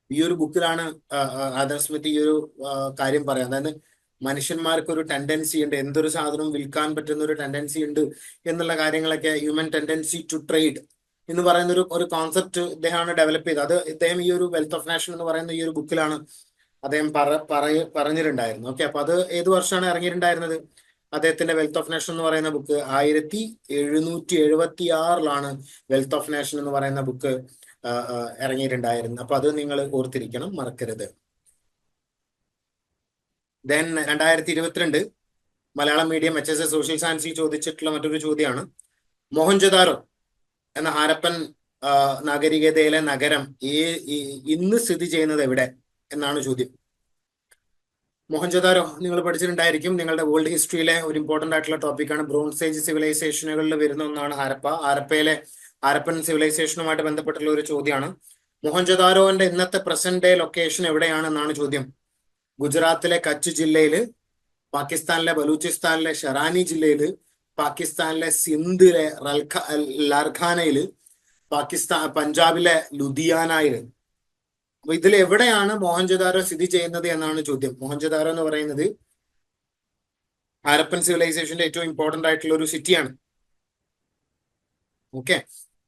ഈ ഒരു ബുക്കിലാണ് ആഡം സ്മിത്ത് ഈ ഒരു കാര്യം പറയാം. അതായത് മനുഷ്യന്മാർക്ക് ഒരു ടെൻഡൻസി ഉണ്ട്, എന്തൊരു സാധനവും വിൽക്കാൻ പറ്റുന്ന ഒരു ടെൻഡൻസി ഉണ്ട് എന്നുള്ള കാര്യങ്ങളൊക്കെ, ഹ്യൂമൻ ടെൻഡൻസി ടു ട്രേഡ് എന്ന് പറയുന്ന ഒരു കോൺസെപ്റ്റ് ഇദ്ദേഹമാണ് ഡെവലപ്പ് ചെയ്തത്. അത് ഇദ്ദേഹം ഈ ഒരു വെൽത്ത് ഓഫ് നേഷൻ എന്ന് പറയുന്ന ഈ ഒരു ബുക്കിലാണ് അദ്ദേഹം പറഞ്ഞിട്ടുണ്ടായിരുന്നു. ഓക്കെ. അപ്പൊ അത് ഏത് വർഷമാണ് ഇറങ്ങിയിട്ടുണ്ടായിരുന്നത്? അദ്ദേഹത്തിന്റെ വെൽത്ത് ഓഫ് നേഷൻ എന്ന് പറയുന്ന ബുക്ക് 1776 വെൽത്ത് ഓഫ് നേഷൻ എന്ന് പറയുന്ന ബുക്ക് ഇറങ്ങിയിട്ടുണ്ടായിരുന്നു. അപ്പൊ അത് നിങ്ങൾ ഓർത്തിരിക്കണം, മറക്കരുത്. Then 2022 Malayalam medium HSC social സയൻസിൽ ചോദിച്ചിട്ടുള്ള മറ്റൊരു ചോദ്യമാണ്, മോഹൻജൊദാരോ എന്ന ഹാരപ്പൻ നാഗരികതയിലെ നഗരം ഇന്ന് സ്ഥിതി ചെയ്യുന്നത് എവിടെ എന്നാണ് ചോദ്യം. മോഹൻജദാരോ നിങ്ങൾ പഠിച്ചിട്ടുണ്ടായിരിക്കും. നിങ്ങളുടെ വേൾഡ് ഹിസ്റ്ററിയിലെ ഒരു ഇമ്പോർട്ടന്റ് ആയിട്ടുള്ള ടോപ്പിക്കാണ്. ബ്രോൺസ് ഏജ് സിവിലൈസേഷനുകളിൽ വരുന്ന ഒന്നാണ് ഹാരപ്പ. ഹാരപ്പയിലെ ഹാരപ്പൻ സിവിലൈസേഷനുമായിട്ട് ബന്ധപ്പെട്ടുള്ള ഒരു ചോദ്യമാണ്. മോഹൻജദാരോന്റെ ഇന്നത്തെ പ്രസന്റ് ഡേ ലൊക്കേഷൻ എവിടെയാണെന്നാണ് ചോദ്യം. ഗുജറാത്തിലെ കച്ച് ജില്ലയില്, പാകിസ്ഥാനിലെ ബലൂചിസ്ഥാനിലെ ഷെറാനി ജില്ലയില്, പാകിസ്ഥാനിലെ സിന്ധിലെ ലാർഖാനയില്, പഞ്ചാബിലെ ലുധിയാനയില്. അപ്പൊ ഇതിൽ എവിടെയാണ് മോഹൻജദാരോ സ്ഥിതി ചെയ്യുന്നത് എന്നാണ് ചോദ്യം. മോഹൻജദാരോ എന്ന് പറയുന്നത് ഹാരപ്പൻ സിവിലൈസേഷന്റെ ഏറ്റവും ഇമ്പോർട്ടന്റ് ആയിട്ടുള്ള ഒരു സിറ്റിയാണ്. ഓക്കെ,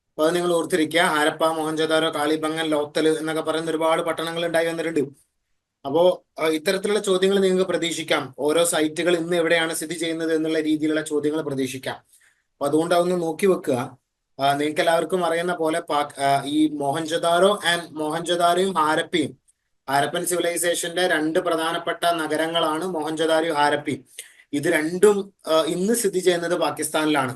അപ്പൊ അത് നിങ്ങൾ ഓർത്തിരിക്കുക. ഹാരപ്പ, മോഹൻജദാരോ, കാളിബംഗൻ, ലോത്തൽ എന്നൊക്കെ പറയുന്ന ഒരുപാട് പട്ടണങ്ങൾ ഉണ്ടായി വന്നിട്ടുണ്ട്. അപ്പോ ഇത്തരത്തിലുള്ള ചോദ്യങ്ങൾ നിങ്ങൾക്ക് പ്രതീക്ഷിക്കാം. ഓരോ സൈറ്റുകൾ ഇന്ന് എവിടെയാണ് സ്ഥിതി ചെയ്യുന്നത് എന്നുള്ള രീതിയിലുള്ള ചോദ്യങ്ങൾ പ്രതീക്ഷിക്കാം. അപ്പൊ അതുകൊണ്ട് അതൊന്ന് നോക്കി വെക്കുക. നിങ്ങൾക്ക് എല്ലാവർക്കും അറിയുന്ന പോലെ ഈ മോഹൻജദാരോയും ഹാരപ്പയും, ഹാരപ്പൻ സിവിലൈസേഷന്റെ രണ്ട് പ്രധാനപ്പെട്ട നഗരങ്ങളാണ് മോഹൻജദാരോയും ഹാരപ്പയും. ഇത് രണ്ടും ഇന്ന് സ്ഥിതി ചെയ്യുന്നത് പാകിസ്ഥാനിലാണ്.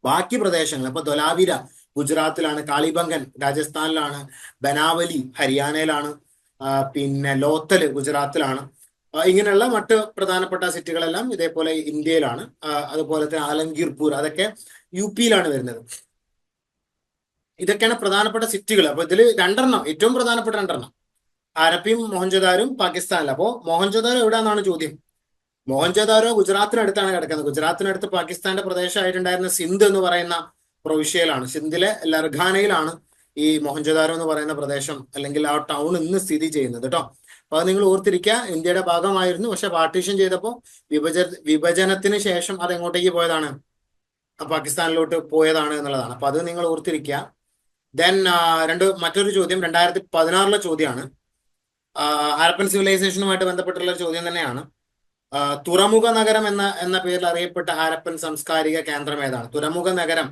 ബാക്കി പ്രദേശങ്ങൾ ഇപ്പൊ ധൊലാവിര ഗുജറാത്തിലാണ്, കാളിബംഗൻ രാജസ്ഥാനിലാണ്, ബനാവലി ഹരിയാനയിലാണ്, പിന്നെ ലോത്തല് ഗുജറാത്തിലാണ്. ഇങ്ങനെയുള്ള മറ്റ് പ്രധാനപ്പെട്ട സിറ്റികളെല്ലാം ഇതേപോലെ ഇന്ത്യയിലാണ്. അതുപോലെ തന്നെ ആലംഗീർപൂർ അതൊക്കെ UP-യിലാണ് വരുന്നത്. ഇതൊക്കെയാണ് പ്രധാനപ്പെട്ട സിറ്റികൾ. അപ്പൊ ഇതിൽ രണ്ടെണ്ണം, ഏറ്റവും പ്രധാനപ്പെട്ട രണ്ടെണ്ണം ഹാരപ്പയും മോഹൻജദാരും പാകിസ്ഥാനിൽ. അപ്പോ മോഹൻജദാരോ എവിടെയാണെന്നാണ് ചോദ്യം. മോഹൻജദാരോ ഗുജറാത്തിനടുത്താണ് കിടക്കുന്നത്. ഗുജറാത്തിനടുത്ത് പാകിസ്ഥാന്റെ പ്രദേശമായിട്ടുണ്ടായിരുന്ന സിന്ധ് എന്ന് പറയുന്ന പ്രവിശ്യയിലാണ്, സിന്ധിലെ ലർഖാനയിലാണ് ഈ മോഹൻജദാരോ എന്ന് പറയുന്ന പ്രദേശം അല്ലെങ്കിൽ ആ ടൗൺ ഇന്ന് സ്ഥിതി ചെയ്യുന്നത് കേട്ടോ. അപ്പൊ അത് നിങ്ങൾ ഓർത്തിരിക്കുക. ഇന്ത്യയുടെ ഭാഗമായിരുന്നു, പക്ഷെ പാർട്ടീഷൻ ചെയ്തപ്പോൾ വിഭജനത്തിന് ശേഷം അത് എങ്ങോട്ടേക്ക് പോയതാണ്? പാകിസ്ഥാനിലോട്ട് പോയതാണ് എന്നുള്ളതാണ്. അപ്പൊ അത് നിങ്ങൾ ഓർത്തിരിക്കുക. ദെൻ മറ്റൊരു ചോദ്യം 2016 ചോദ്യമാണ്. ഹാരപ്പൻ സിവിലൈസേഷനുമായിട്ട് ബന്ധപ്പെട്ടുള്ള ചോദ്യം തന്നെയാണ്. തുറമുഖ നഗരം എന്ന പേരിൽ അറിയപ്പെട്ട ഹാരപ്പൻ സാംസ്കാരിക കേന്ദ്രം ഏതാണ്? തുറമുഖ നഗരം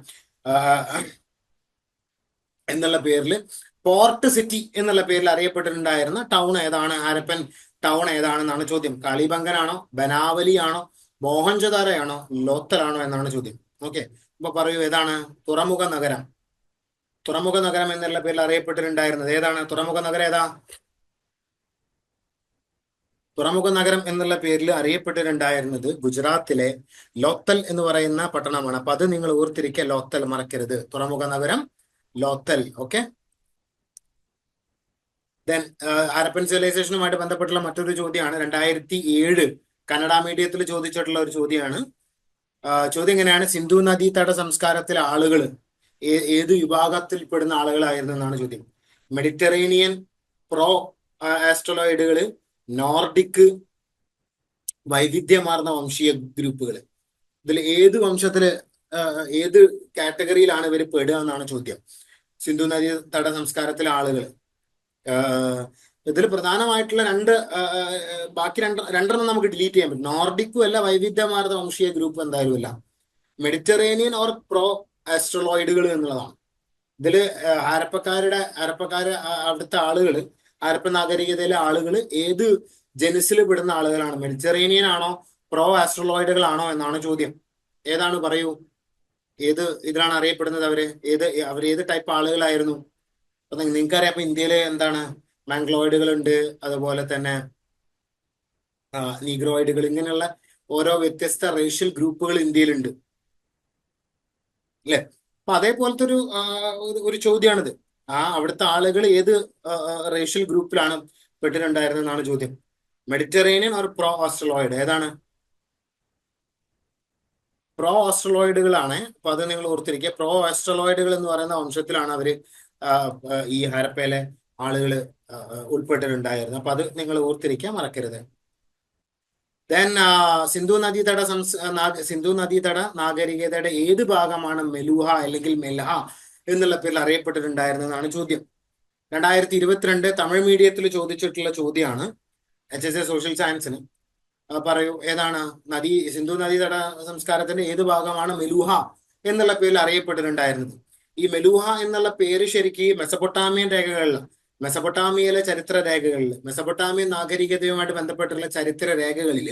എന്നുള്ള പേരിൽ, പോർട്ട് സിറ്റി എന്നുള്ള പേരിൽ അറിയപ്പെട്ടിട്ടുണ്ടായിരുന്ന ടൗൺ ഏതാണ്? ഹാരപ്പൻ ടൗൺ ഏതാണെന്നാണ് ചോദ്യം. കാളിബംഗനാണോ, ബനാവലി ആണോ, മോഹൻജദാരോയാണോ, ലോത്തലാണോ എന്നാണ് ചോദ്യം. ഓക്കെ, അപ്പൊ പറയൂ, ഏതാണ് തുറമുഖ നഗരം? തുറമുഖ നഗരം എന്നുള്ള പേരിൽ അറിയപ്പെട്ടിട്ടുണ്ടായിരുന്നത് ഏതാണ്? തുറമുഖ നഗരം ഏതാ? തുറമുഖ നഗരം എന്നുള്ള പേരിൽ അറിയപ്പെട്ടിട്ടുണ്ടായിരുന്നത് ഗുജറാത്തിലെ ലോത്തൽ എന്ന് പറയുന്ന പട്ടണമാണ്. അപ്പൊ അത് നിങ്ങൾ ഓർത്തിരിക്കുക, ലോത്തൽ മറക്കരുത്. തുറമുഖ നഗരം ലോത്തൽ. ഓക്കെ, ദെൻ ഹാരപ്പൻ സിവിലൈസേഷനുമായിട്ട് ബന്ധപ്പെട്ടുള്ള മറ്റൊരു ചോദ്യമാണ്. 2007 കന്നഡ മീഡിയത്തിൽ ചോദിച്ചിട്ടുള്ള ഒരു ചോദ്യമാണ്. ചോദ്യം എങ്ങനെയാണ്? സിന്ധു നദീ തട സംസ്കാരത്തിലെ ആളുകൾ ഏത് വിഭാഗത്തിൽപ്പെടുന്ന ആളുകളായിരുന്നു എന്നാണ് ചോദ്യം. മെഡിറ്ററേനിയൻ, പ്രോ ആസ്ട്രോളോയിഡുകള്, നോർഡിക്, വൈവിധ്യമാർന്ന വംശീയ ഗ്രൂപ്പുകൾ. ഇതിൽ ഏത് വംശത്തില്, ഏത് കാറ്റഗറിയിലാണ് ഇവർ പെടുക എന്നാണ് ചോദ്യം. സിന്ധു നദീ തട സംസ്കാരത്തിലെ ആളുകൾ. ഇതിൽ പ്രധാനമായിട്ടുള്ള ബാക്കി രണ്ടെണ്ണം നമുക്ക് ഡിലീറ്റ് ചെയ്യാൻ പറ്റും. നോർഡിക്കും അല്ല, വൈവിധ്യമാർന്ന വംശീയ ഗ്രൂപ്പ് എന്തായാലും അല്ല. മെഡിറ്ററേനിയൻ ഓർ പ്രോ ആസ്ട്രോളോയിഡുകൾ എന്നുള്ളതാണ്. ഇതില് ഹരപ്പക്കാര് അവിടുത്തെ ആളുകൾ, ഹാരപ്പൻ നാഗരികതയിലെ ആളുകൾ ഏത് ജനുസിൽ പെടുന്ന ആളുകളാണ്? മെഡിറ്ററേനിയൻ ആണോ, പ്രോ ആസ്ട്രോളോയിഡുകളാണോ എന്നാണ് ചോദ്യം. ഏതാണ് പറയൂ? ഏത് ഇതിലാണ് അറിയപ്പെടുന്നത്? അവർ ഏത് ടൈപ്പ് ആളുകളായിരുന്നു? അപ്പൊ നിങ്ങൾക്കറിയാം, ഇപ്പൊ ഇന്ത്യയില് എന്താണ്, മാംഗ്ലോയിഡുകൾ ഉണ്ട്, അതുപോലെ തന്നെ നീഗ്രോയിഡുകൾ, ഇങ്ങനെയുള്ള ഓരോ വ്യത്യസ്ത റേഷ്യൽ ഗ്രൂപ്പുകൾ ഇന്ത്യയിലുണ്ട് അല്ലെ? അപ്പൊ അതേപോലത്തെ ഒരു ചോദ്യമാണിത്. അവിടുത്തെ ആളുകൾ ഏത് റേഷ്യൽ ഗ്രൂപ്പിലാണ് പെട്ടിട്ടുണ്ടായിരുന്നെന്നാണ് ചോദ്യം. Mediterranean or pro Australoid? ഏതാണ്? പ്രോ ഓസ്ട്രലോയിഡുകളാണ്. അപ്പൊ അത് നിങ്ങൾ ഓർത്തിരിക്കുക. പ്രോ ഓസ്ട്രലോയിഡുകൾ എന്ന് പറയുന്ന വംശത്തിലാണ് അവര് ഈ ഹാരപ്പയിലെ ആളുകൾ ഉൾപ്പെട്ടിട്ടുണ്ടായിരുന്നത്. അപ്പൊ അത് നിങ്ങൾ ഓർത്തിരിക്കാൻ മറക്കരുത്. ദെൻ സിന്ധു നദീതട നാഗരികതയുടെ ഏത് ഭാഗമാണ് മെലുഹ അല്ലെങ്കിൽ മെൽഹ എന്നുള്ള പേരിൽ അറിയപ്പെട്ടിട്ടുണ്ടായിരുന്നതാണ് ചോദ്യം. 2022 തമിഴ് മീഡിയത്തിൽ ചോദിച്ചിട്ടുള്ള ചോദ്യമാണ്, HSA സോഷ്യൽ സയൻസിന്. പറയൂ, ഏതാണ് സിന്ധു നദീതട സംസ്കാരത്തിന്റെ ഏത് ഭാഗമാണ് മെലുഹ എന്നുള്ള പേരിൽ അറിയപ്പെട്ടിട്ടുണ്ടായിരുന്നത്? ഈ മെലുഹ എന്നുള്ള പേര് ശരിക്ക് മെസപ്പൊട്ടാമിയൻ രേഖകളിൽ, മെസപ്പൊട്ടാമിയയിലെ ചരിത്ര രേഖകളിൽ, മെസപ്പൊട്ടാമിയൻ നാഗരികതയുമായിട്ട് ബന്ധപ്പെട്ടുള്ള ചരിത്ര രേഖകളിൽ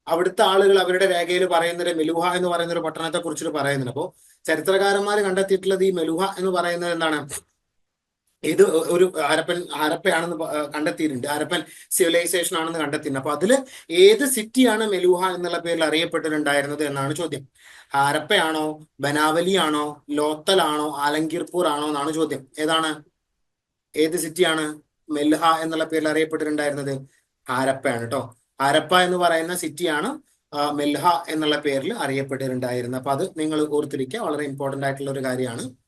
അവിടുത്തെ ആളുകൾ അവരുടെ രേഖയിൽ പറയുന്നത് മെലുഹ എന്ന് പറയുന്ന ഒരു പട്ടണത്തെ കുറിച്ചിട്ട് പറയുന്നുണ്ട്. അപ്പോൾ ചരിത്രകാരന്മാർ കണ്ടെത്തിയിട്ടുള്ളത് ഈ മെലുഹ എന്ന് പറയുന്നത് എന്താണ്? ഇത് ഒരു ഹരപ്പയാണെന്ന് കണ്ടെത്തിയിട്ടുണ്ട്. ഹരപ്പൻ സിവിലൈസേഷൻ ആണെന്ന് കണ്ടെത്തിയിട്ടുണ്ട്. അപ്പൊ അതില് ഏത് സിറ്റിയാണ് മെലൂഹ എന്നുള്ള പേരിൽ അറിയപ്പെട്ടിട്ടുണ്ടായിരുന്നത് എന്നാണ് ചോദ്യം. ഹാരപ്പയാണോ, ബനാവലി ആണോ, ലോത്തൽ ആണോ, ആലങ്കീർപൂർ ആണോ എന്നാണ് ചോദ്യം. ഏതാണ്, ഏത് സിറ്റിയാണ് മെൽഹ എന്നുള്ള പേരിൽ അറിയപ്പെട്ടിട്ടുണ്ടായിരുന്നത്? ഹാരപ്പയാണ് കേട്ടോ. ഹാരപ്പ എന്ന് പറയുന്ന സിറ്റിയാണ് മെൽഹ എന്നുള്ള പേരിൽ അറിയപ്പെട്ടിട്ടുണ്ടായിരുന്നത്. അപ്പൊ അത് നിങ്ങൾ ഓർത്തിരിക്കുക, വളരെ ഇമ്പോർട്ടന്റ് ആയിട്ടുള്ള ഒരു കാര്യമാണ്.